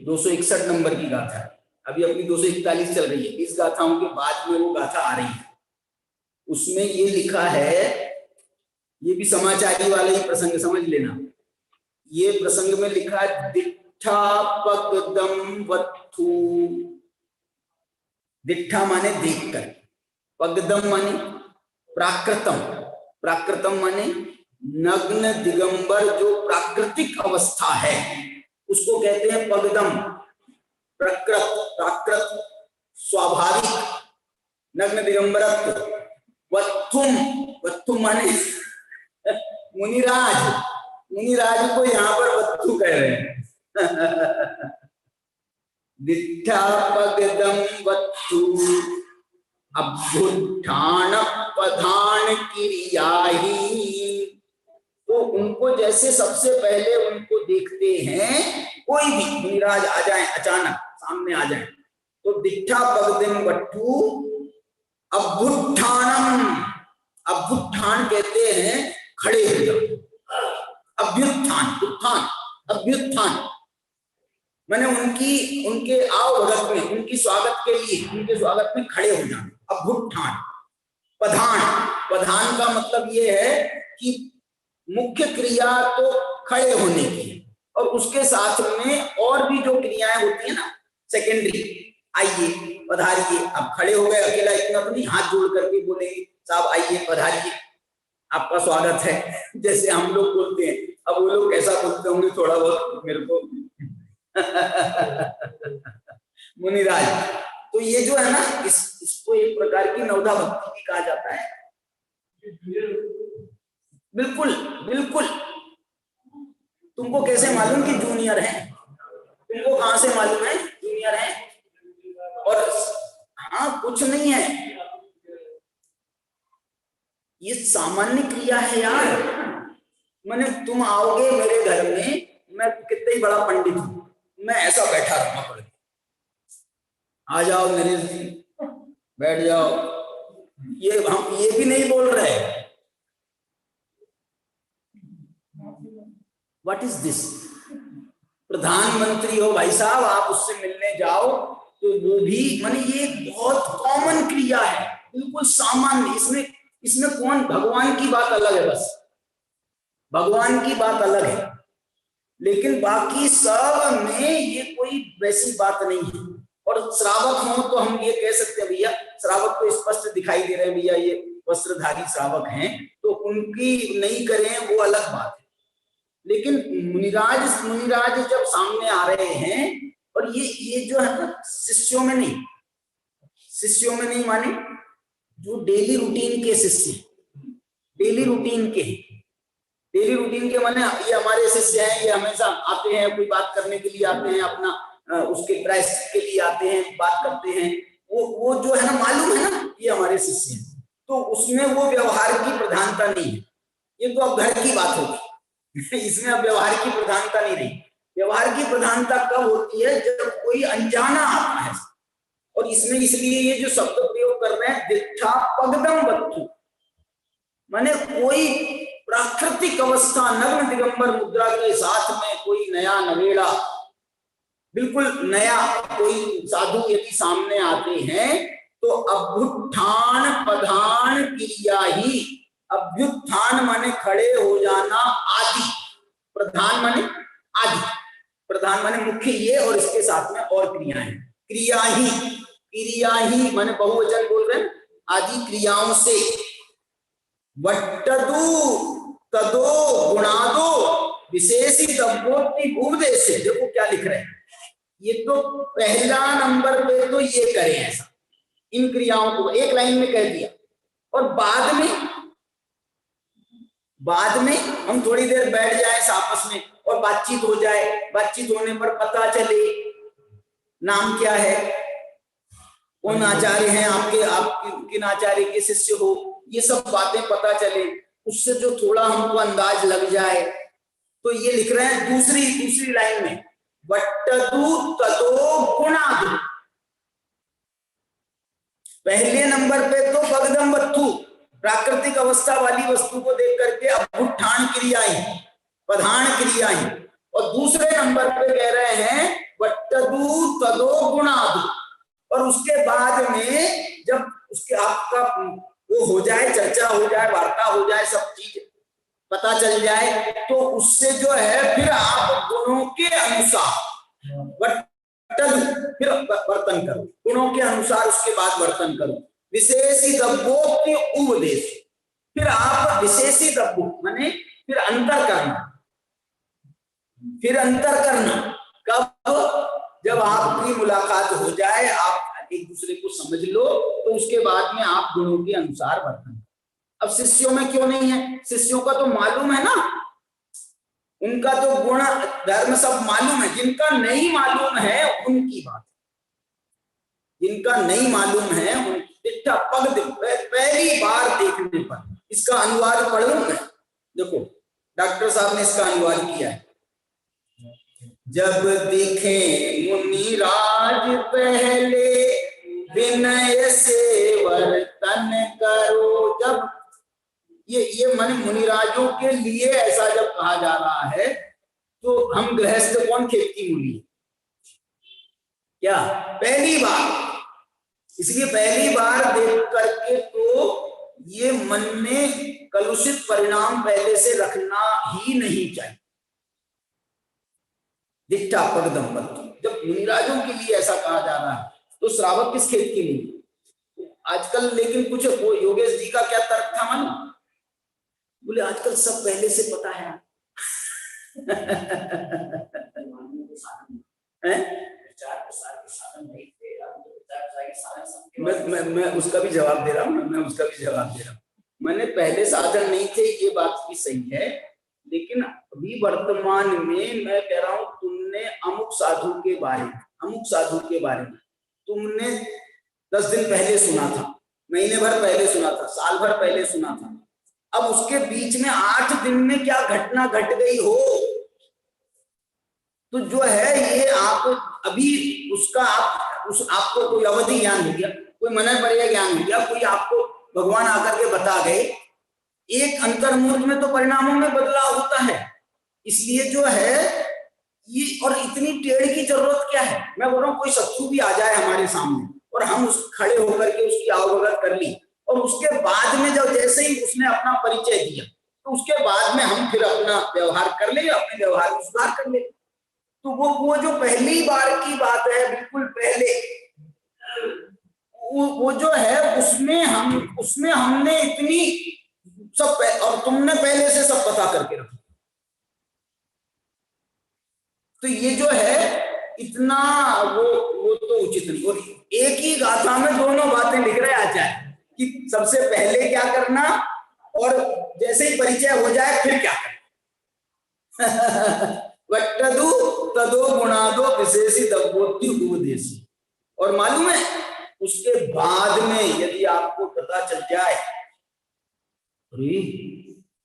261 नंबर की गाथा है। अभी अपनी 241 चल रही है, इस गाथाओं के बाद में वो गाथा आ रही है। उसमें ये लिखा है ये भी समाचारी वाला ही प्रसंग समझ लेना। ये प्रसंग में लिखा है दिट्ठा पगदम वत्थु। दिट्ठा माने देखकर, पगदम माने प्राकृतम, प्राकृतम माने नग्न दिगंबर जो प्राकृतिक अवस्था है उसको कहते हैं पगदम। प्रकृत, प्राकृत, स्वाभाविक, नग्न दिगंबरत्व। वत्थुम, वत्थुम माने मुनिराज, मुनिराज को यहाँ पर वत्थु कह रहे हैं। दिट्ठा पगदम वत्थु अभ्युत्थान पधान क्रियाहि। तो उनको जैसे सबसे पहले उनको देखते हैं, कोई भी मुनिराज आ जाए, अचानक सामने आ जाए, तो दिट्ठा पगदम वत्थु अभ्युत्थानम। अभ्युत्थान कहते हैं खड़े हो जाओ। अभ्युत्थान, उत्थान, अभ्युत्थान माने उनके आओ भगत में, उनकी स्वागत के लिए, उनके स्वागत में खड़े हो जाना। अभ्युत्थान। पधान, पधान का मतलब ये है कि मुख्य क्रिया तो खड़े होने की है और उसके साथ में और भी जो क्रियाएं होती है ना सेकेंडरी, आइए पधारिए। अब खड़े हो गए अकेला, इतना तो नहीं, हाथ जोड़ करके बोलेंगे साहब आइए पधारिए, आपका स्वागत है, जैसे हम लोग बोलते हैं। अब वो लोग ऐसा बोलते होंगे थोड़ा बहुत मेरे को मुनिराज। तो ये जो है ना, इसको एक प्रकार की नवधा भक्ति भी कहा जाता है। बिल्कुल बिल्कुल। तुमको कैसे मालूम कि जूनियर है? तुमको कहां से मालूम है जूनियर है? और हाँ, कुछ नहीं है, ये सामान्य क्रिया है यार। मैंने तुम आओगे मेरे घर में, मैं कितना ही बड़ा पंडित हूं, मैं ऐसा बैठा रहूंगा पड़ के, आ जाओ नरेश जी बैठ जाओ, ये हम ये भी नहीं बोल रहे। What is this? प्रधानमंत्री हो भाई साहब, आप उससे मिलने जाओ तो वो भी, माने ये बहुत कॉमन क्रिया है, बिल्कुल सामान्य। इसमें कौन, भगवान की बात अलग है, बस भगवान की बात अलग है, लेकिन बाकी सब में ये कोई वैसी बात नहीं है। और श्रावक हो तो हम ये कह सकते हैं भैया, श्रावक तो स्पष्ट दिखाई दे रहे हैं भैया, ये वस्त्रधारी श्रावक हैं, तो उनकी नहीं करें वो अलग बात है। लेकिन मुनिराज जब सामने आ रहे हैं, और ये जो है ना शिष्यों में नहीं माने जो डेली रूटीन के शिष्य, डेली रूटीन के माने ये हमारे शिष्य हैं, ये हमेशा आते हैं, कोई बात करने के लिए आते हैं, अपना उसके प्रायश्चित के लिए आते हैं, बात करते हैं, वो जो है ना मालूम है ना ये हमारे शिष्य हैं, तो उसमें वो व्यवहार की प्रधानता नहीं है। ये तो अब घर की बात होगी, इसमें अब व्यवहार की प्रधानता नहीं रही। व्यवहार की प्रधानता कब होती है? जब कोई अनजाना आता है। और इसमें इसलिए ये जो शब्द प्रयोग कर रहे हैं दिट्ठा पगदम वत्थु, माने कोई प्राकृतिक अवस्था, नग्न दिगंबर मुद्रा के साथ में कोई नया नवेड़ा, बिल्कुल नया कोई साधु यदि सामने आते हैं तो अभ्युत्थान पधान क्रिया ही। अभ्युत्थान माने खड़े हो जाना, आदि, प्रधान माने आदि, प्रधान माने मुख्य, ये और इसके साथ में और क्रियाएं, क्रिया ही माने बहुवचन बोल रहे हैं, आदि क्रियाओं से। वट्टदु तदो गुणादो विशेषी दब्बोत्ति उपदेश। देखो क्या लिख रहे हैं, ये तो पहला नंबर पे तो ये करें ऐसा, इन क्रियाओं को एक लाइन में कह दिया, और बाद में हम थोड़ी देर बैठ जाए आपस में और बातचीत हो जाए, बातचीत होने पर पता चले नाम क्या है, कौन आचार्य हैं आपके, आप किन आचार्य के शिष्य हो, ये सब बातें पता चले, उससे जो थोड़ा हमको अंदाज लग जाए। तो ये लिख रहे हैं दूसरी लाइन में, वट्टदु ततो गुणादु। पहले नंबर पे तो पगदम वत्थु, प्राकृतिक अवस्था वाली वस्तु को देख करके अभ्युत्थान क्रियाएं, प्रधान क्रियाएं, और दूसरे नंबर पे कह रहे हैं वट्टदु ततो गुणादु। और उसके बाद में जब उसके आपका वो हो जाए, चर्चा हो जाए, वार्ता हो जाए, सब चीज पता चल जाए तो उससे जो है फिर आप गुणों के अनुसार फिर वर्तन करो, गुणों के अनुसार उसके बाद वर्तन करो। विशेषी द्रव्योक्ति उपदेश, फिर आप विशेषी द्रव्य माने फिर अंतर करना कब? जब आपकी मुलाकात हो जाए, आप एक दूसरे को समझ लो, तो उसके बाद में आप गुणों के अनुसार वर्तन। अब शिष्यों में क्यों नहीं है? शिष्यों का तो मालूम है ना, उनका तो गुण धर्म सब मालूम है। जिनका नहीं मालूम है उनकी बात, जिनका नहीं मालूम है उनकी पहली बार देखने पर। इसका अनुवाद पढ़ूं मैं, देखो डॉक्टर साहब ने इसका अनुवाद किया है। जब देखे मुनिराज पहले विनय से वर्तन करो। जब ये मन मुनिराजों के लिए ऐसा जब कहा जा रहा है, तो हम गृहस्थ कौन खेत की मूली क्या? पहली बार, इसलिए पहली बार देख करके तो ये मन में कलुषित परिणाम पहले से रखना ही नहीं चाहिए। दिट्ठा पगदंपति, जब मुनिराजों के लिए ऐसा कहा जा रहा है, तो श्रावक किस खेत की मूली? आजकल लेकिन कुछ वो योगेश जी का क्या तर्क था मालूम? बोले आजकल सब पहले से पता है। मैं उसका भी जवाब दे रहा हूँ, मैंने पहले साधन नहीं थे, ये बात भी सही है, लेकिन अभी वर्तमान में मैं कह रहा हूं, तुमने अमुक साधु के बारे में तुमने 10 दिन पहले सुना था, महीने भर पहले सुना था, साल भर पहले सुना था। अब उसके बीच में 8 दिन में क्या घटना घट गई हो, तो जो है ये आप अभी उसका आपको कोई अवधि ज्ञान हो गया, कोई मनन पर्याय ज्ञान हो गया, कोई आपको भगवान आकर के बता गए, एक अंतर्मुहूर्त में तो परिणामों में बदलाव होता है। इसलिए जो है ये, और इतनी टेढ़ की जरूरत क्या है? मैं बोल रहा हूँ कोई शत्रु भी आ जाए हमारे सामने और हम उस खड़े होकर के उसकी अवगत कर ली, और उसके बाद में जब जैसे ही उसने अपना परिचय दिया, तो उसके बाद में हम फिर अपना व्यवहार कर ले, अपने व्यवहार में सुधार कर ले। तो वो जो पहली बार की बात है, बिल्कुल पहले, वो जो है उसमें हमने इतनी सब, और तुमने पहले से सब पता करके रखा। तो ये जो है इतना वो तो उचित नहीं। और एक ही गाथा में दोनों बातें लिख रहे आचार्य कि सबसे पहले क्या करना, और जैसे ही परिचय हो जाए फिर क्या करना। वट्टदु तदो गुणादो विशेषी दब्बोति उपदेशी। और मालूम है उसके बाद में यदि आपको पता चल जाए, अरे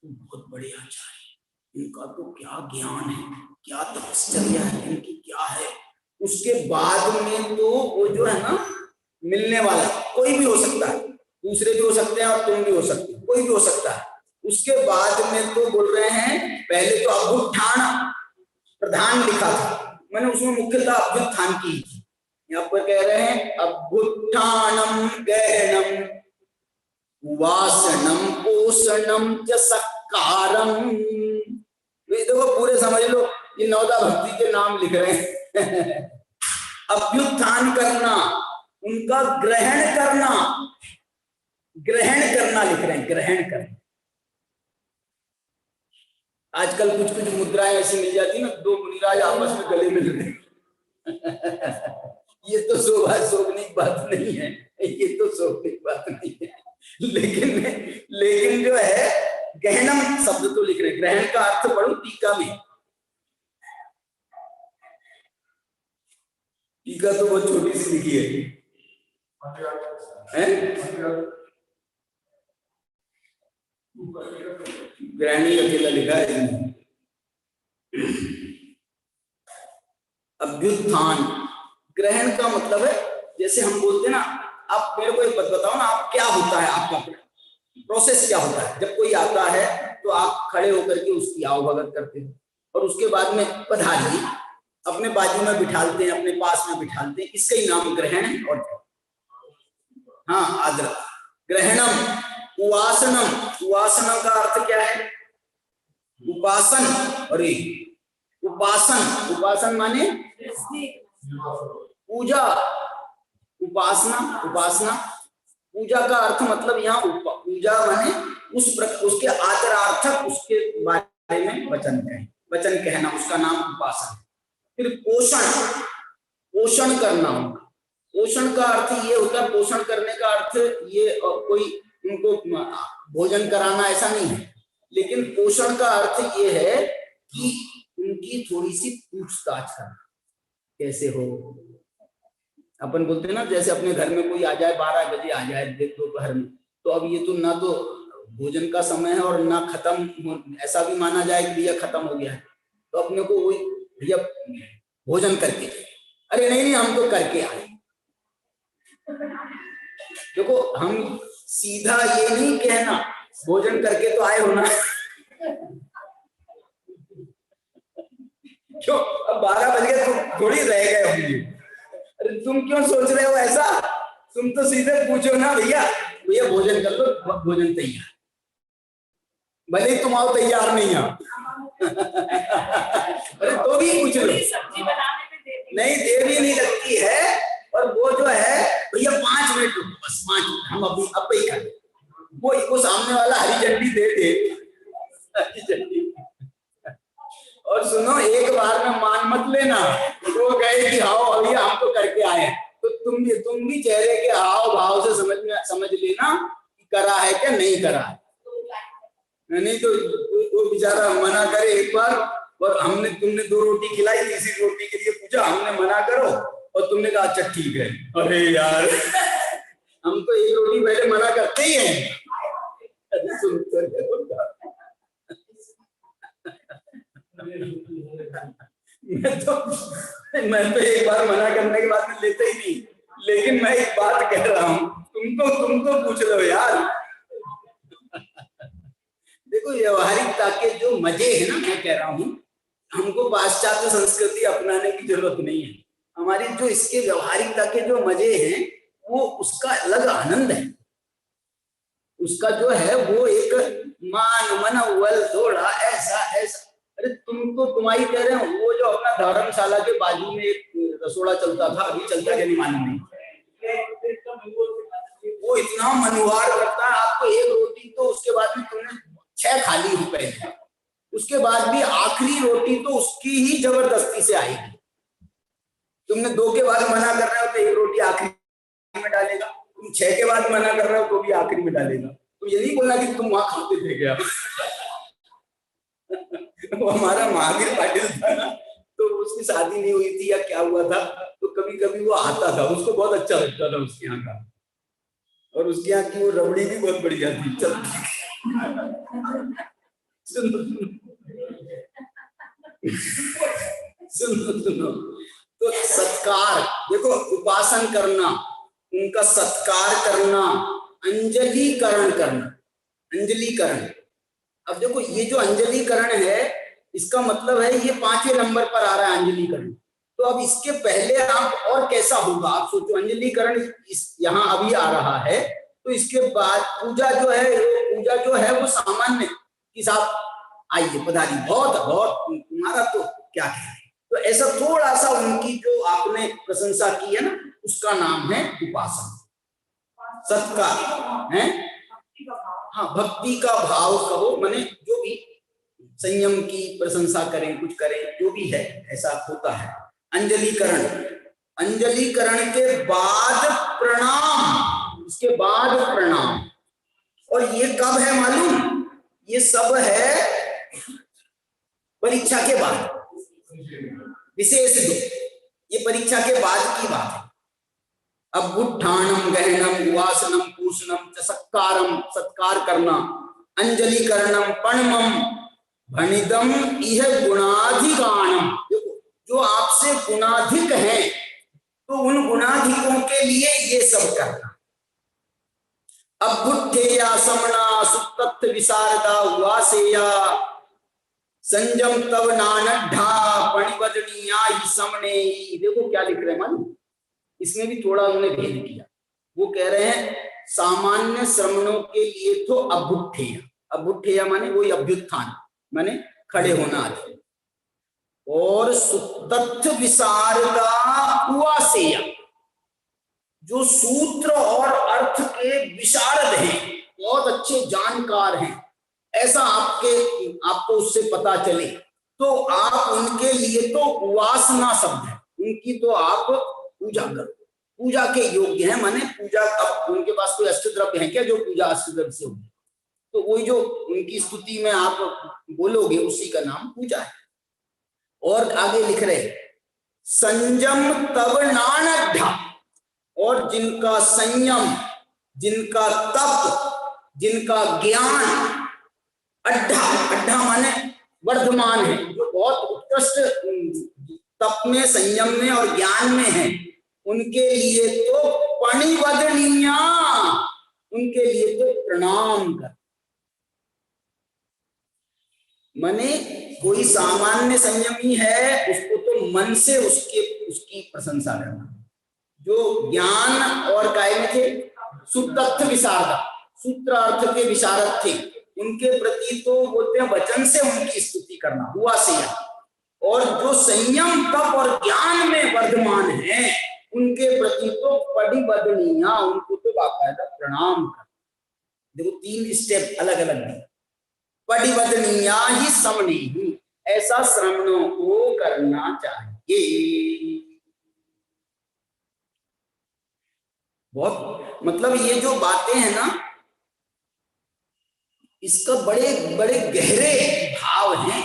बहुत बड़े आचार्य, इनका तो क्या ज्ञान है, क्या तपश्चर्या है, इनकी क्या है, उसके बाद में तो वो जो है ना मिलने वाला कोई भी हो सकता है, दूसरे भी हो सकते हैं और तुम भी हो सकते हो, कोई भी हो सकता है। उसके बाद में तो बोल रहे हैं, पहले तो अभ्युत्थान प्रधान लिखा था, मैंने उसमें मुख्यतः अभ्युत्थान की थी। यहाँ पर कह रहे हैं अभ्युत्थानम गहनम वासनम पोषणम च सत्कारम। देखो पूरे समझ लो, ये नवदा भक्ति के नाम लिख रहे हैं। अभ्युत्थान करना, उनका ग्रहण करना लिख रहे हैं, ग्रहण करना। आजकल कुछ मुद्राएं ऐसी मिल जाती ना, 2 मुनिराज आपस में गले मिल रहे। ये तो शोभनीय बात नहीं है, ये तो शोभनीय बात नहीं है। लेकिन जो है गहनम शब्द तो लिख रहे, ग्रहण का अर्थ पढ़ो टीका में। टीका तो बहुत छोटी सी लिखी है, ग्रहणी अकेला लिखा है। अभ्युत्थान ग्रहण का मतलब है, जैसे हम बोलते ना, आप मेरे को एक बात बताओ ना, आप क्या होता है, आपका प्रोसेस क्या होता है? जब कोई आता है तो आप खड़े होकर के उसकी आवभगत करते हो, और उसके बाद में पधारिए, अपने बाजू में बिठालते हैं, अपने पास में बिठालते हैं, इसका ही नाम ग्रहण है। और हाँ, आदर। ग्रहणम, उवासनम, उवासना का अर्थ क्या है? उपासन, अरे उपासन, उपासन माने पूजा, उपासना, उपासना पूजा का अर्थ मतलब यहाँ पूजा माने उसके आदरार्थक उसके बारे में वचन कहना, उसका नाम उपासना। फिर पोषण, पोषण करना होगा। पोषण का अर्थ ये होता है, पोषण करने का अर्थ ये कोई उनको भोजन कराना ऐसा नहीं है, लेकिन पोषण का अर्थ ये है कि उनकी थोड़ी सी पूछताछ करना, कैसे हो। अपन बोलते हैं ना, जैसे अपने घर में कोई आ जाए 12 बजे आ जाए दोपहर में, तो अब ये तो ना तो भोजन का समय है और ना खत्म, ऐसा भी माना जाए कि भैया खत्म हो गया है, तो अपने को वही भैया भोजन करके, अरे नहीं नहीं हम तो करके आए। देखो हम सीधा ये नहीं कहना भोजन करके तो आए हो ना, क्यों अब 12 बज गए तुम थोड़ी रह गए होंगे, अरे तुम क्यों सोच रहे हो ऐसा, तुम तो सीधे पूछो ना भैया भैया भोजन कर लो, भोजन तैयार, भले ही तुम आओ तैयार नहीं आओ अरे तो भी पूछ लो, नहीं देर भी नहीं लगती है। और वो जो है भैया 5 मिनट रुको, बस 5 मिनट हम अभी अब ही कर, वो सामने वाला हरी झंडी दे दे, हरी झंडी। और सुनो एक बार में मान मत लेना, वो गए कि हाँ भैया हम तो करके आए, तो तुम भी चेहरे के हाव भाव से समझ लेना कि करा है क्या नहीं करा है। नहीं तो वो बेचारा मना करे एक बार, और तुमने 2 रोटी खिलाई, तीसरी रोटी के लिए पूछा, हमने मना करो और तुमने कहा अच्छा ठीक है, अरे यार हम तो 1 रोटी पहले मना करते ही हैं। मैं तो एक बार मना करने के बाद में लेते ही नहीं, लेकिन मैं एक बात कह रहा हूं, तुम तो पूछ लो यार। देखो व्यवहारिकता के जो मजे है ना, मैं कह रहा हूं हमको पाश्चात्य संस्कृति अपनाने की जरूरत नहीं है। हमारी जो इसके व्यवहारिकता के जो मजे हैं वो उसका अलग आनंद है, उसका जो है वो एक मान मन वल थोड़ा ऐसा ऐसा। अरे तुम्हारी कह रहे हो, वो जो अपना धर्मशाला के बाजू में एक रसोड़ा चलता था, अभी चलता क्या नहीं मालूम नहीं, वो इतना मनोहार करता है आपको 1 रोटी, तो उसके बाद में तुमने 6 खा ली रुपए, उसके बाद भी आखिरी रोटी तो उसकी ही जबरदस्ती से आएगी। तुमने 2 के बाद मना कर रहे हो तो 1 रोटी आखिरी में डालेगा, तुम 6 के बाद मना कर रहे हो तो भी आखिरी में डालेगा। तो ये नहीं बोलना कि तुम वहां खाते थे क्या वो हमारा महावीर पाटिल था ना, तो उसकी शादी नहीं हुई थी या क्या हुआ था, तो कभी कभी वो आता था, उसको बहुत अच्छा लगता था उसके यहाँ का, और उसके यहाँ की वो रबड़ी भी बहुत बढ़िया थी। चल सुनो, तो सत्कार देखो, उपासन करना, उनका सत्कार करना, अंजलिकरण करना, अंजलिकरण। अब देखो ये जो अंजलिकरण है इसका मतलब है ये 5वें नंबर पर आ रहा है अंजलिकरण। तो अब इसके पहले आप और कैसा होगा आप सोचो, अंजलिकरण यहाँ अभी आ रहा है, तो इसके बाद पूजा जो है वो सामान्य कि साहब आइए पधारी, बहुत बहुत तुम्हारा तो क्या है, तो ऐसा थोड़ा सा उनकी जो आपने प्रशंसा की है ना, उसका नाम है उपासना, सत्कार है। हाँ, भक्ति का भाव कहो, माने जो भी संयम की प्रशंसा करें, कुछ करें, जो भी है ऐसा होता है। अंजलिकरण, अंजलिकरण के बाद प्रणाम, उसके बाद प्रणाम। और ये कब है मालूम? ये सब है परीक्षा के बाद, विशेष ये परीक्षा के बाद की बात है। अब उत्थानम गहनम उवासनम पूषणम सत्कारम, सत्कार करना, अंजलिकरणम पणमम भणिदम इह गुणाधिगानम। देखो जो आपसे गुणाधिक हैं तो उन गुणाधिकों के लिए ये सब करना। अब बुद्धेया समना सुतत्थ विशारदा उवासेया संजम तव नानड्ढा पणिवदनीया ही समने। देखो क्या लिख रहे हैं मालूम, इसमें भी थोड़ा उन्होंने भेद किया। वो कह रहे हैं सामान्य श्रमणों के लिए तो अभुट्ठेय, अभुट्ठेय माने वही अभ्युत्थान, माने खड़े होना आदि। और सुतथ्य विशारदा उवासेय, जो सूत्र और अर्थ के विशारद हैं, बहुत अच्छे जानकार हैं, ऐसा आपको उससे पता चले, तो आप उनके लिए तो उवासना शब्द है, उनकी तो आप पूजा करो, पूजा के योग्य है। माने पूजा, अब उनके पास कोई अष्टद्रव्य है क्या जो पूजा अष्टद्रव्य से होगी, तो वही जो उनकी स्तुति में आप बोलोगे उसी का नाम पूजा है। और आगे लिख रहे संयम तब नानड्ढा, और जिनका संयम, जिनका तप, जिनका ज्ञान, अड्ढा, अड्ढा माने वर्धमान है, जो बहुत उत्कृष्ट तप में, संयम में और ज्ञान में है, उनके लिए तो पणिवदनीया, उनके लिए तो प्रणाम कर। माने कोई सामान्य संयमी है, उसको तो मन से उसकी प्रशंसा करना। जो ज्ञान और काय में थे, सुतथ्य विशारदा, सूत्र अर्थ के विशारद थे, उनके प्रति तो बोलते हैं वचन से उनकी स्तुति करना हुआ से। और जो संयम, तप और ज्ञान में वर्धमान है, उनके प्रति तो पणिवदनीया, उनको तो बाकायदा प्रणाम कर। देखो 3 स्टेप अलग अलग है। पणिवदनीया ही समनीहि, ऐसा श्रमणों को करना चाहिए। बहुत मतलब ये जो बातें हैं ना, इसका बड़े बड़े गहरे भाव हैं,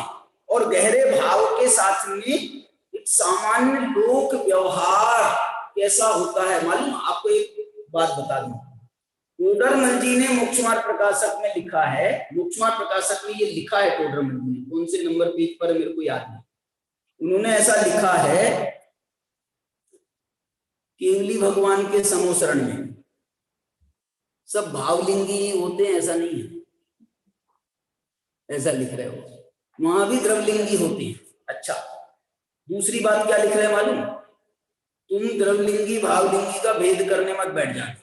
और गहरे भाव के साथ में एक सामान्य लोक व्यवहार कैसा होता है मालूम। आपको एक बात बता दूं, टोडरमल जी ने मोक्षमार्ग प्रकाशक में लिखा है, मोक्षमार्ग प्रकाशक में ये लिखा है टोडरमल जी ने, कौन से नंबर पेज पर मेरे को याद नहीं, उन्होंने ऐसा लिखा है, केवली भगवान के समोशरण में सब भावलिंगी ही होते हैं, ऐसा नहीं है, ऐसा लिख रहे हो, वहां भी द्रवलिंगी होती है। अच्छा, दूसरी बात क्या लिख रहे हैं मालूम, तुम द्रवलिंगी भावलिंगी का भेद करने मत बैठ जाना,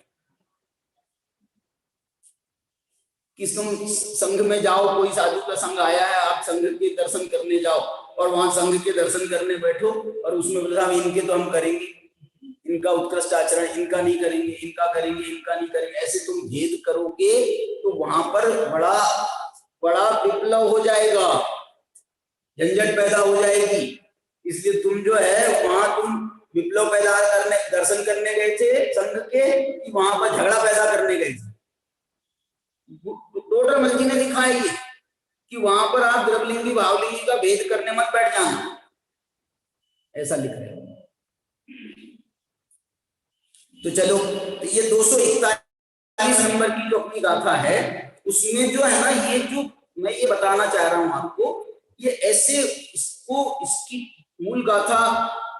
कि तुम संघ में जाओ, कोई साधु का संघ आया है, आप संघ के दर्शन करने जाओ, और वहां संघ के दर्शन करने बैठो, और उसमें बोला इनके तो हम करेंगे, इनका उत्कृष्ट आचरण, इनका नहीं करेंगे, इनका करेंगे, इनका नहीं करेंगे, ऐसे तुम भेद करोगे तो वहां पर बड़ा बड़ा विप्लव हो जाएगा, झंझट पैदा हो जाएगी। इसलिए तुम जो है वहां तुम विप्लव पैदा करने, दर्शन करने गए थे संघ के, कि वहां पर झगड़ा पैदा करने गए थे। टोडरमल जी ने लिखा है ये कि वहां पर आप द्रवलिंगी भावलिंगी का भेद करने मत बैठ जाना, ऐसा लिख रहे हैं। तो चलो, तो ये 241 नंबर की जो अपनी गाथा है, उसमें जो है ना, ये जो मैं ये बताना चाह रहा हूं आपको, ये ऐसे इसकी मूल गाथा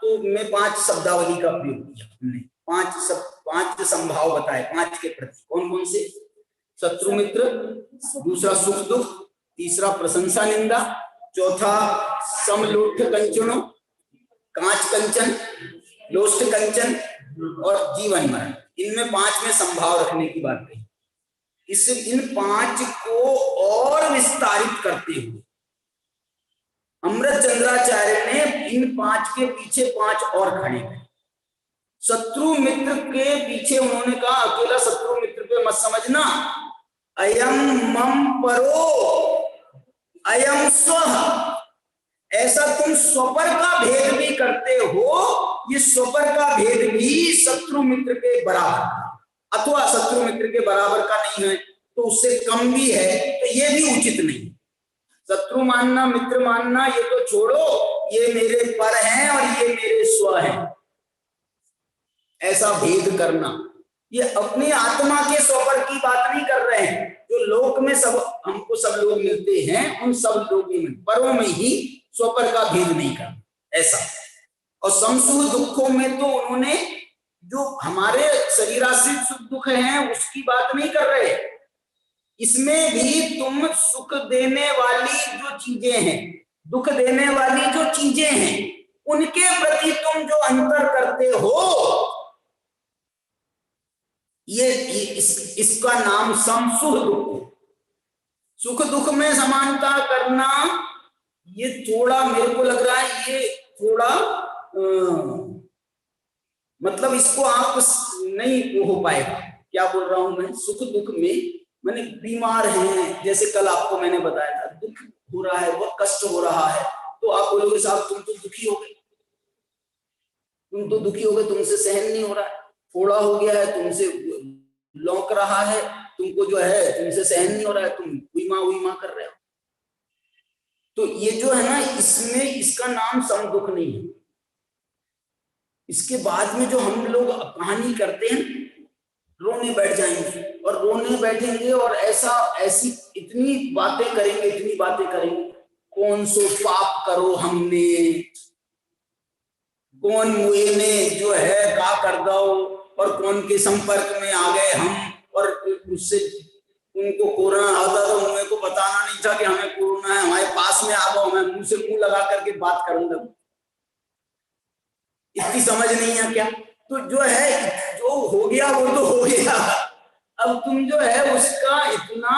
तो मैं 5 शब्दावली का प्रयोग किया हमने, 5 संभाव बताए, 5 के प्रति। कौन कौन से? शत्रु मित्र, दूसरा सुख दुख, तीसरा प्रशंसा निंदा, चौथा समलोष्ठ कंचनो, कांच कंचन, लोष्ठ कंचन और जीवन मरण। इनमें 5 में संभाव रखने की बात कही। इन 5 को और विस्तारित करते हुए अमृत चंद्राचार्य ने इन 5 के पीछे 5 और खड़े कर। शत्रु मित्र के पीछे उन्होंने कहा, अकेला शत्रु मित्र पे मत समझना, अयम मम परो अयम स्व, ऐसा तुम स्वपर का भेद भी करते हो, ये स्वपर का भेद भी शत्रु मित्र के बराबर, अथवा शत्रु मित्र के बराबर का नहीं है तो उससे कम भी है, तो ये भी उचित नहीं। शत्रु मानना, मित्र मानना ये तो छोड़ो, ये मेरे पर हैं और ये मेरे स्व हैं, ऐसा भेद करना। ये अपनी आत्मा के स्वपर की बात नहीं कर रहे हैं, जो लोक में सब हमको सब लोग मिलते हैं, उन सब लोगों में, परों में ही स्वपर का भेद नहीं करना, ऐसा। और समसुख दुखों में तो उन्होंने जो हमारे शरीराश्रित सुख दुख हैं उसकी बात नहीं कर रहे, इसमें भी तुम सुख देने वाली जो चीजें हैं, दुख देने वाली जो चीजें हैं, उनके प्रति तुम जो अंतर करते हो, इसका नाम समसुख दुख। सुख दुख में समानता करना ये थोड़ा मेरे को लग रहा है ये थोड़ा मतलब इसको आप नहीं हो पाएगा। क्या बोल रहा हूं मैं, सुख दुख में मैंने बीमार हैं, जैसे कल आपको मैंने बताया था, दुख हो रहा है, बहुत कष्ट हो रहा है, तो आप बोलोगे साहब तुम तो दुखी हो गए, तुम तो दुखी हो गए, तुमसे सहन नहीं हो रहा है, फोड़ा हो गया है, तुमसे लौक रहा है, तुमको जो है तुमसे सहन नहीं हो रहा है, तुम उई माँ कर रहे हो। तो ये जो है ना, इसमें इसका नाम सम दुख नहीं है। इसके बाद में जो हम लोग कहानी करते हैं, रोने बैठ जाएंगे और रोने बैठेंगे और ऐसी इतनी बातें करेंगे, कौन सो पाप करो हमने, कौन मुए ने जो है का कर दो, और कौन के संपर्क में आ गए हम, और उससे उनको कोरोना आता तो मुझे को बताना नहीं था कि हमें कोरोना है, हमारे पास में आ गो, मैं मुंह से मुंह लगा करके बात करूंगा, इतनी समझ नहीं है क्या? तो जो है जो हो गया वो तो हो गया, अब तुम जो है उसका इतना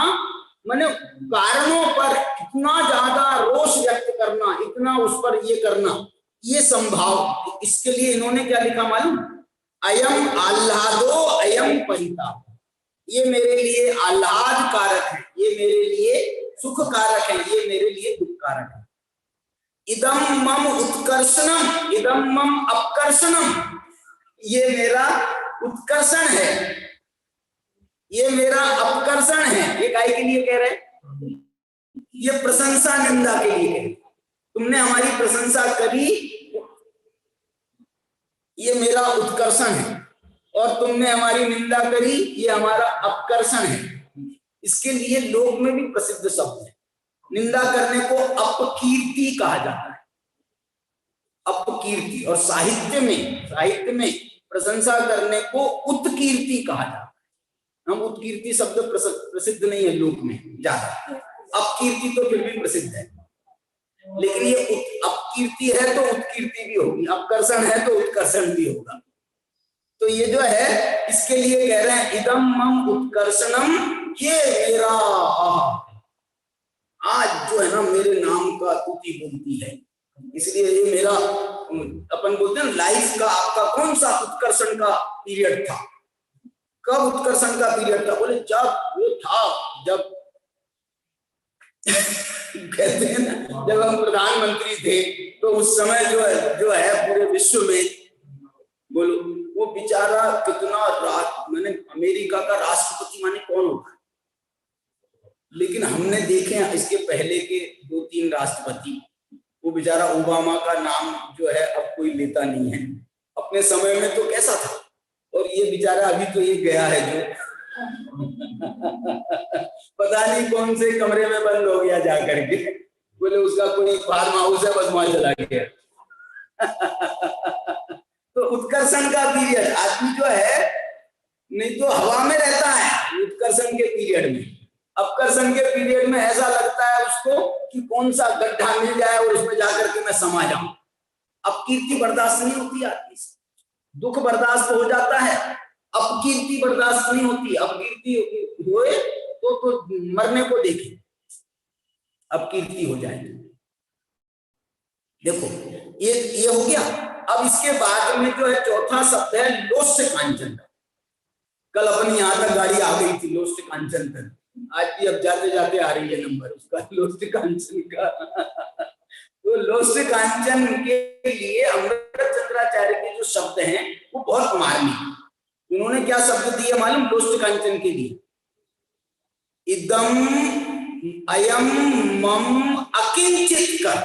माने कारणों पर इतना ज्यादा रोष व्यक्त करना, इतना उस पर ये करना, ये संभाव, इसके लिए इन्होंने क्या लिखा मालूम, अयम आह्लादो अयम परिताप, ये मेरे लिए आह्लाद कारक है, ये मेरे लिए सुख कारक है, ये मेरे लिए दुख कारक है। इदम मम उत्कर्षणम इदम मम अपकर्षणम, ये मेरा उत्कर्षण है, ये मेरा अपकर्षण है। ये काय के लिए कह रहे हैं? ये प्रशंसा निंदा के लिए कह रहे, तुमने हमारी प्रशंसा करी, ये मेरा उत्कर्षण है, और तुमने हमारी निंदा करी, ये हमारा अपकर्षण है। इसके लिए लोक में भी प्रसिद्ध शब्द है, निंदा करने को अपकीर्ति कहा जाता है, अपकीर्ति, और साहित्य में प्रशंसा करने को उत्कीर्ति कहा जाता है। हम उत्कीर्ति शब्द प्रसिद्ध नहीं है लोक में ज्यादा, अपकीर्ति तो फिर भी प्रसिद्ध है, लेकिन ये अपकीर्ति है तो उत्कीर्ति भी होगी, अपकर्षण है तो उत्कर्षण भी होगा। तो ये जो है इसके लिए कह रहे हैं इदम मम उत्कर्षणम, ये मेरा आज जो है ना मेरे नाम का तूती बोलती है, इसलिए ये मेरा, अपन बोलते हैं लाइफ का आपका कौन सा उत्कर्षण का पीरियड था, कब उत्कर्षण का पीरियड था? बोले जब वो था, जब कहते हैं ना जब हम प्रधानमंत्री थे, तो उस समय जो है पूरे विश्व में, बोलो वो बेचारा कितना मैंने अमेरिका का राष्ट्रपति माने कौन होता है, लेकिन हमने देखे इसके पहले के 2-3 राष्ट्रपति, वो बेचारा ओबामा का नाम जो है अब कोई लेता नहीं है, अपने समय में तो कैसा था, और ये बेचारा अभी तो ये गया है जो पता नहीं कौन से कमरे में बंद हो गया जा करके, बोले उसका कोई फार्म हाउस है बस वहां चला गया। तो उत्कर्षण का पीरियड, आदमी जो है नहीं तो हवा में रहता है उत्कर्षण के पीरियड में, अपकर्षण के पीरियड में ऐसा लगता है उसको कि कौन सा गड्ढा मिल जाए और उसमें जाकर के मैं समा जाऊं। अपकीर्ति बर्दाश्त नहीं होती आदमी से, दुख बर्दाश्त हो जाता है, अपकीर्ति बर्दाश्त नहीं होती। अपकीर्ति हुए तो मरने को देखे, अपकीर्ति हो जाए। देखो ये हो गया। अब इसके बाद में जो है चौथा शब्द है लोष्य कांचन। कल अपनी यहाँ तक गाड़ी आ गई थी लोष्य कांचन तक, आज भी अब जाते जाते आ रही है नंबर उसका, लोष्य कांचन का। तो लोष्य कांचन के लिए अमृतचंद्राचार्य के जो शब्द हैं वो बहुत मार्मिक। उन्होंने क्या शब्द दिए मालूम लोष्य कांचन के लिए? इदम अयम मम अकिंचित कर,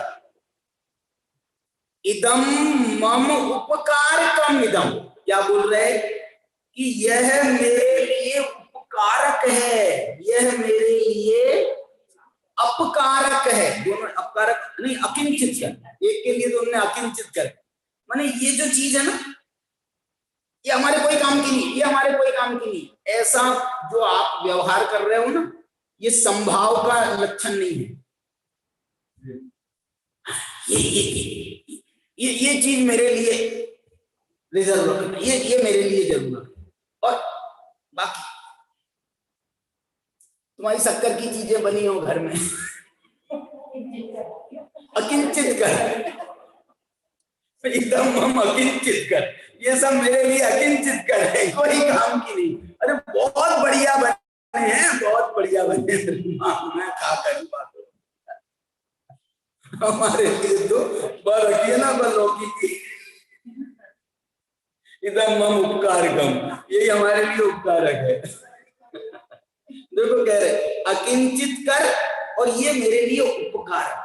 इदम मम उपकार कम इदम। क्या बोल रहे कि यह मेरे लिए उपकारक है, यह मेरे लिए अपकारक है। दोनों अपकारक नहीं, अकिंचित कर। एक के लिए तो उन्होंने अकिंचित कर, माने ये जो चीज है ना ये हमारे कोई काम की नहीं, ये हमारे कोई काम की नहीं। ऐसा जो आप व्यवहार कर रहे हो ना, ये संभाव का लक्षण नहीं है। ये चीज मेरे लिए रिजर्व रखना, ये मेरे लिए जरूर रखना। और बाकी तुम्हारी शक्कर की चीजें बनी हो घर में अकिंचित कर, इदम मम अकिंचित कर, ये सब मेरे लिए अकिंचित कर है, कोई काम की नहीं। अरे बहुत बढ़िया बने हैं, बहुत बढ़िया बने मैं खा कर बात हमारे लिए तो बल रखिए ना, बल लौकी की। इदम मम उपकारकम, यही हमारे लिए उपकारक है। देखो कह रहे अकिंचित कर, और ये मेरे लिए उपकारक है।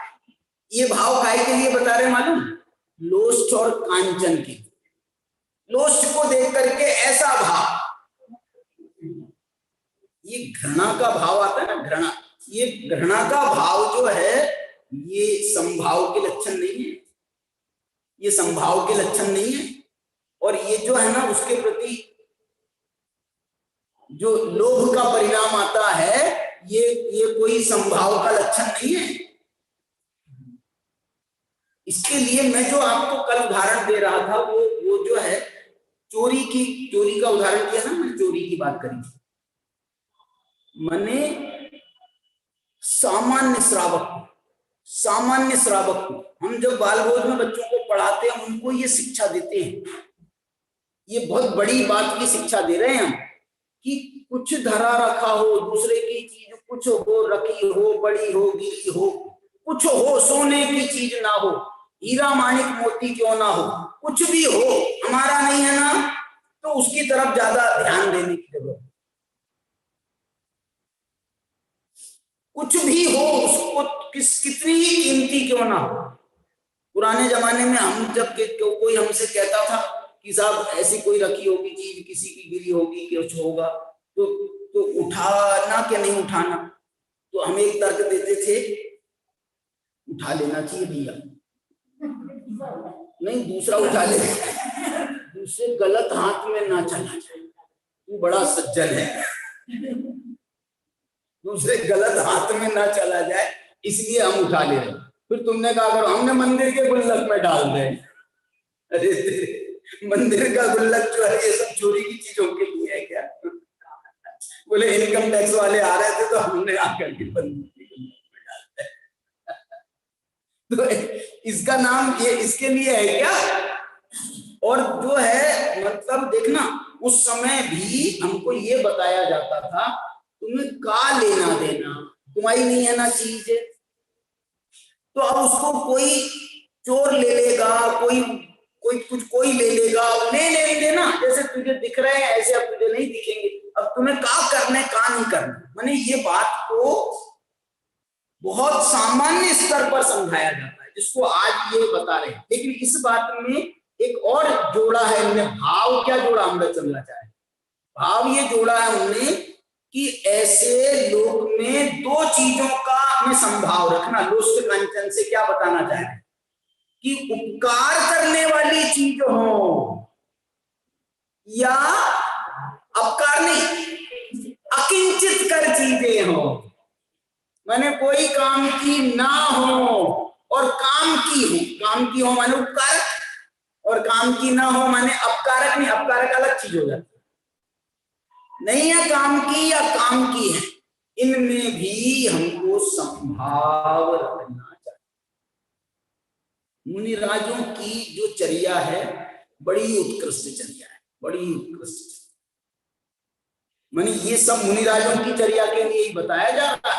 ये भाव काय के लिए बता रहे मालूम? लोष्ट और कांचन की। लोष्ट को देख करके ऐसा भाव, ये घृणा का भाव आता है ना, घृणा, ये घृणा का भाव जो है ये संभाव के लक्षण नहीं है, ये संभाव के लक्षण नहीं है। और ये जो है ना उसके प्रति जो लोभ का परिणाम आता है, ये कोई संभाव का लक्षण नहीं है। इसके लिए मैं जो आपको कल उदाहरण दे रहा था वो जो है चोरी का उदाहरण दिया ना, मैंने चोरी की बात करी थी। मैंने सामान्य श्रावक को हम जब बाल भोज में बच्चों को पढ़ाते हैं, उनको ये शिक्षा देते हैं, ये बहुत बड़ी बात की शिक्षा दे रहे हैं हम, कि कुछ धरा रखा हो, दूसरे की चीज कुछ हो, रखी हो, बड़ी हो, गिरी हो, कुछ हो, सोने की चीज ना हो, हीरा माणिक मोती क्यों ना हो, कुछ भी हो, हमारा नहीं है ना, तो उसकी तरफ ज्यादा ध्यान देने की जरूरत। कुछ भी हो, उसको कितनी ही कीमती क्यों ना हो। पुराने जमाने में हम जब कोई हमसे कहता था कि साहब ऐसी कोई रखी होगी चीज, किसी की गिरी होगी, कुछ होगा, तो उठाना क्या नहीं उठाना, तो हम एक तर्क देते थे, उठा लेना चाहिए भैया। नहीं, दूसरा उठा ले, दूसरे गलत हाथ में ना चला जाए, तू बड़ा सज्जन है, दूसरे गलत हाथ में ना चला जाए, इसलिए हम उठा ले रहे। फिर तुमने कहा अगर हमने मंदिर के गुल्लक में डाल दे, अरे मंदिर का गुल्लक जो है ये सब चोरी की चीजों के लिए है क्या? बोले इनकम टैक्स वाले आ रहे थे तो हमने आकर के मंदिर के गुल्लक में डाल दिया। तो इसका नाम ये इसके लिए है क्या? और जो है मतलब देखना, उस समय भी हमको ये बताया जाता था तुम्हें का लेना देना, तुम्हारी नहीं है ना चीज, तो अब उसको कोई चोर ले लेगा, कोई ले लेगा, ले देना, जैसे तुझे दिख रहे हैं ऐसे अब तुझे नहीं दिखेंगे, अब तुम्हें का करने का नहीं करना। माने ये बात को बहुत सामान्य स्तर पर समझाया जाता है, जिसको आज ये बता रहे हैं। लेकिन इस बात में एक और जोड़ा है हमने, भाव क्या जोड़ा अमृत चंद्राचार्य, भाव ये जोड़ा है हमने कि ऐसे लोक में दो चीजों का में संभाव रखना। लोष्ट कांचन से क्या बताना चाह रहे हैं कि उपकार करने वाली चीज हो या अपकार नहीं, अकिंचित कर चीजें हो, माने कोई काम की ना हो और काम की हो माने उपकारक, और काम की ना हो माने अपकारक नहीं, अपकारक अलग चीज हो जाती है। नहीं है काम की या काम की है, इनमें भी हमको संभाव रखना चाहिए। मुनिराजों की जो चर्या है बड़ी उत्कृष्ट चर्या है, बड़ी उत्कृष्ट चर्या। माने ये सब मुनिराजों की चर्या के लिए ही बताया जा रहा है,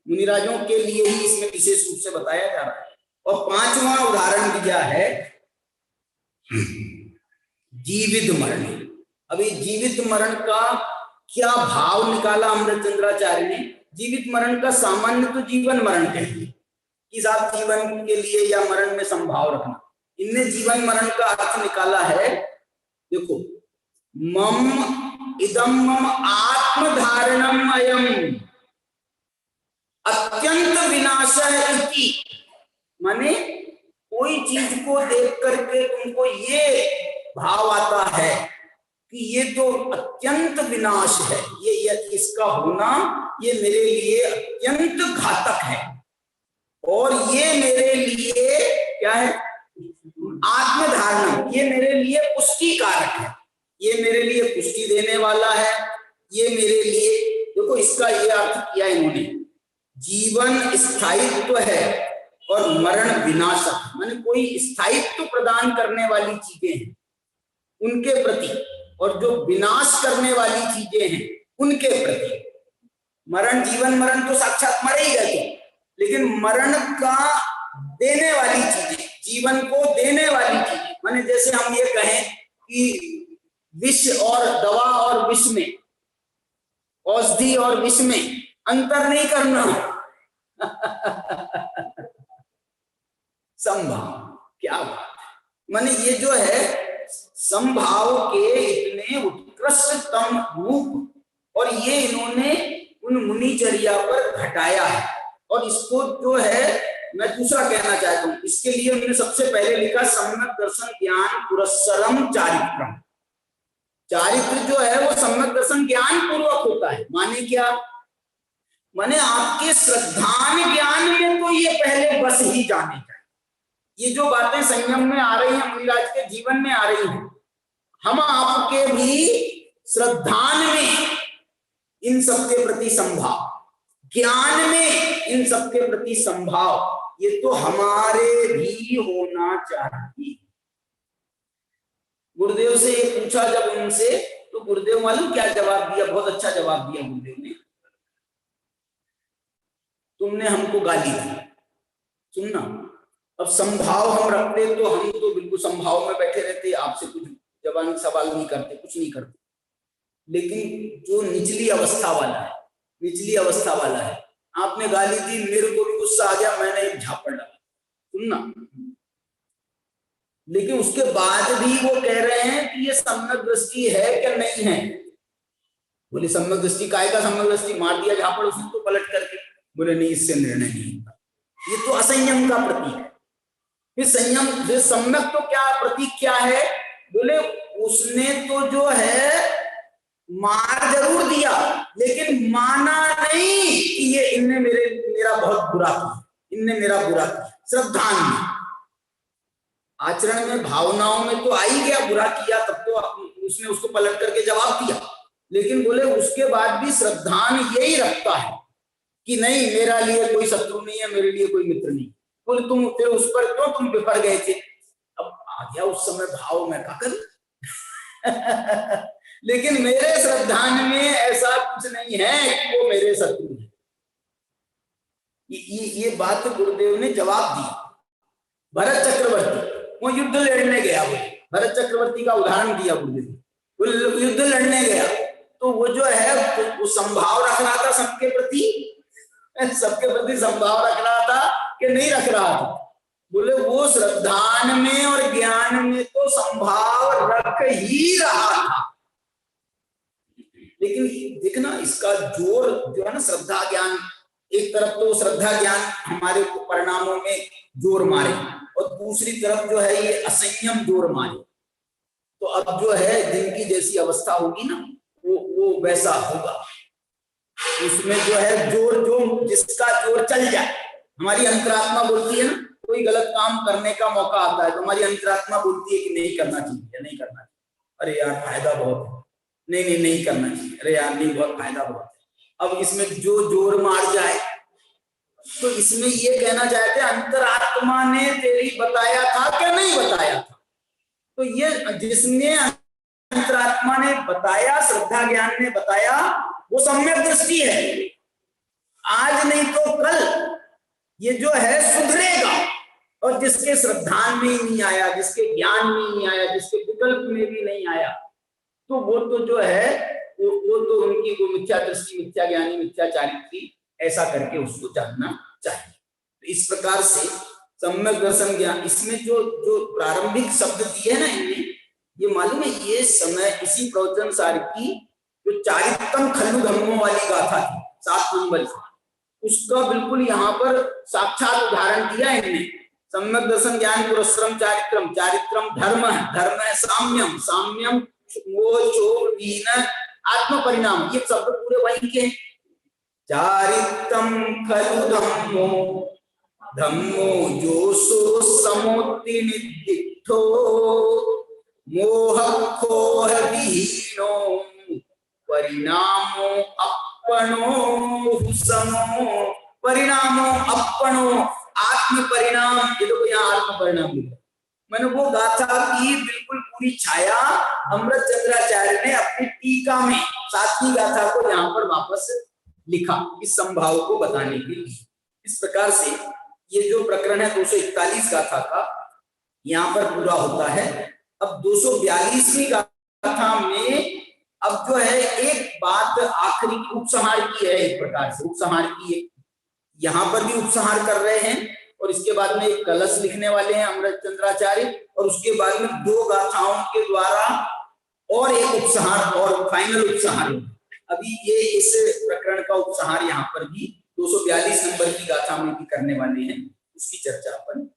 मुनिराजों के लिए ही इसमें विशेष रूप से बताया जा रहा है। और पांचवा उदाहरण दिया है जीवित मरण। अभी जीवित मरण का क्या भाव निकाला अमृत चंद्राचार्य ने? जीवित मरण का सामान्य तो जीवन मरण कहेंगे कि साहब जीवन के लिए या मरण में संभाव रखना। इनने जीवन मरण का अर्थ निकाला है, देखो, मम इदम मम आत्मधारणम अयम अत्यंत विनाशः इति, माने कोई चीज को देख करके तुमको ये भाव आता है कि ये तो अत्यंत विनाश है, ये इसका होना ये मेरे लिए अत्यंत घातक है, और ये मेरे लिए क्या है? आत्मधारण, ये मेरे लिए पुष्टि कारक है, ये मेरे लिए पुष्टि देने वाला है, ये मेरे लिए, देखो इसका ये अर्थ किया इन्होंने, जीवन स्थायित्व है और मरण विनाशक, माने कोई स्थायित्व प्रदान करने वाली चीजें हैं उनके प्रति, और जो विनाश करने वाली चीजें हैं उनके प्रति। मरण, जीवन मरण तो साक्षात मरे ही रहते, लेकिन मरण का देने वाली चीजें, जीवन को देने वाली चीजें, माने जैसे हम ये कहें कि विष और दवा और विष में, औषधि और विष में अंतर नहीं करना। संभाव, क्या बात है। माने ये जो है संभाव के इतने उत्कृष्टतम रूप, और ये इन्होंने उन मुनिचर्या पर घटाया है। और इसको जो है मैं दूसरा कहना चाहता हूं, इसके लिए उन्होंने सबसे पहले लिखा सम्यक दर्शन ज्ञान पुरस्सरम चारित्रम। चारित्र जो है वो सम्यक दर्शन ज्ञान पूर्वक होता है। माने क्या? माने आपके श्रद्धान ज्ञान में तो ये पहले बस ही जाने चाहिए। ये जो बातें संयम में आ रही हैं, मुनिराज के जीवन में आ रही हैं, हम आपके भी श्रद्धान में इन सबके प्रति संभाव, ज्ञान में इन सबके प्रति संभाव, ये तो हमारे भी होना चाहिए। गुरुदेव से ये पूछा जब उनसे, तो गुरुदेव मालूम क्या जवाब दिया? बहुत अच्छा जवाब दिया गुरुदेव ने। तुमने हमको गाली दी, सुनना, अब संभाव हम रखते तो हम तो बिल्कुल संभाव में बैठे रहते, आपसे कुछ जवान सवाल नहीं करते, कुछ नहीं करते। लेकिन जो निचली अवस्था वाला है, निचली अवस्था वाला है, आपने गाली दी, मेरे को भी गुस्सा आ गया, मैंने एक झापड़ डाला, सुनना, लेकिन उसके बाद भी वो कह रहे हैं कि ये सम्यक दृष्टि है क्या नहीं है। बोले सम्यक दृष्टि काय का सम्यक दृष्टि, मार दिया झापड़ उसने तो पलट करके। बोले नहीं, इससे निर्णय नहीं होता, ये तो असंयम का प्रतीक है। फिर संयम, फिर सम्यक तो क्या प्रतीक क्या है? बोले उसने तो जो है मार जरूर दिया, लेकिन माना नहीं कि ये इनने मेरा बहुत बुरा किया, इनने मेरा बुरा किया। श्रद्धान में, आचरण में, भावनाओं में तो आ ही गया, बुरा किया तब तो उसने उसको पलट करके जवाब दिया। लेकिन बोले उसके बाद भी श्रद्धान यही रखता है कि नहीं, मेरा लिए कोई शत्रु नहीं है, मेरे लिए कोई मित्र नहीं। बोले तुम फिर उस पर क्यों तुम विफर गए थे? अब आ गया उस समय भाव में, क्या करूं? लेकिन मेरे श्रद्धान में ऐसा कुछ नहीं है कि वो मेरे शत्रु है। ये बात गुरुदेव ने जवाब दी। भरत चक्रवर्ती वो युद्ध लड़ने गया, बोले भरत चक्रवर्ती का उदाहरण दिया गुरुदेव। युद्ध लड़ने गया तो वो जो है वो संभाव रख रहा था सबके प्रति, सबके प्रति संभाव रख रहा था कि नहीं रख रहा था? बोले वो श्रद्धान में और ज्ञान में तो संभाव रख ही रहा था। लेकिन देखना इसका जोर जो है ना, श्रद्धा ज्ञान, एक तरफ तो श्रद्धा ज्ञान हमारे परिणामों में जोर मारे, और दूसरी तरफ जो है ये असंयम जोर मारे। तो अब जो है दिन की जैसी अवस्था होगी ना, वो वैसा होगा। उसमें जो है जोर, जो जिसका जोर चल जाए, हमारी अंतरात्मा बोलती है ना, कोई गलत काम करने का मौका आता है तो हमारी अंतरात्मा बोलती है कि नहीं करना चाहिए, नहीं करना चाहिए, अरे यार फायदा बहुत है, नहीं करना चाहिए, अरे यार नहीं, बहुत फायदा बहुत है। अब इसमें जो जोर मार जाए, तो इसमें ये कहना चाहते अंतरात्मा ने तेरी बताया था क्या नहीं बताया था? तो ये जिसने अंतरात्मा ने बताया, श्रद्धा ज्ञान ने बताया, वो सम्यक दृष्टि है। आज नहीं तो कल ये जो है सुधरेगा। और जिसके श्रद्धान में ही नहीं आया, जिसके ज्ञान में नहीं आया, जिसके विकल्प में भी नहीं आया, तो वो तो जो है वो तो उनकी वो मिथ्या दृष्टि, मिथ्या ज्ञानी, मिथ्या चारित्री, ऐसा करके उसको जानना चाहिए। तो इस प्रकार से सम्यक दर्शन ज्ञान, इसमें जो प्रारंभिक शब्द दिए ना इनने, ये मालूम है ये समय इसी प्रवचन सार की जो चारित्रम खल्लु धम्मों वाली गाथा थी 7 नंबर, उसका बिल्कुल यहाँ पर साक्षात उदाहरण दिया इनने। सम्यक दर्शन ज्ञान पुरस्सरम चारित्रम, चारित्रम धर्म है, धर्म है साम्यम, साम्यम मोह शोक हीन आत्म परिणाम, ये शब्द पूरे वही के। चारित्रम खलु धम्मो, धम्मो जो सो समोति निदिष्ठो, मोह खोह विहीनो परिणामो अपनो समो, परिणामो अपनो आत्म परिणाम, ये देखो यहाँ आत्म परिणाम लिखा, मैंने वो गाथा की बिल्कुल पूरी छाया अमृत चंद्राचार्य ने अपनी टीका में 7वीं गाथा को यहाँ पर वापस लिखा इस संभाव को बताने के लिए। इस प्रकार से ये जो प्रकरण है 241 गाथा का यहाँ पर पूरा होता है। अब 242वीं गाथा में अब जो है एक बात आखिरी उपसंहार की है, एक प्रकार से उपसंहार की है, यहाँ पर भी उपसंहार कर रहे हैं और इसके बाद में एक कलश लिखने वाले हैं अमृत चंद्राचार्य, और उसके बाद में 2 गाथाओं के द्वारा और एक उपसंहार और फाइनल उपसंहार। अभी ये इस प्रकरण का उपसंहार यहाँ पर भी 242 नंबर की गाथा में भी करने वाले हैं, उसकी चर्चा अपन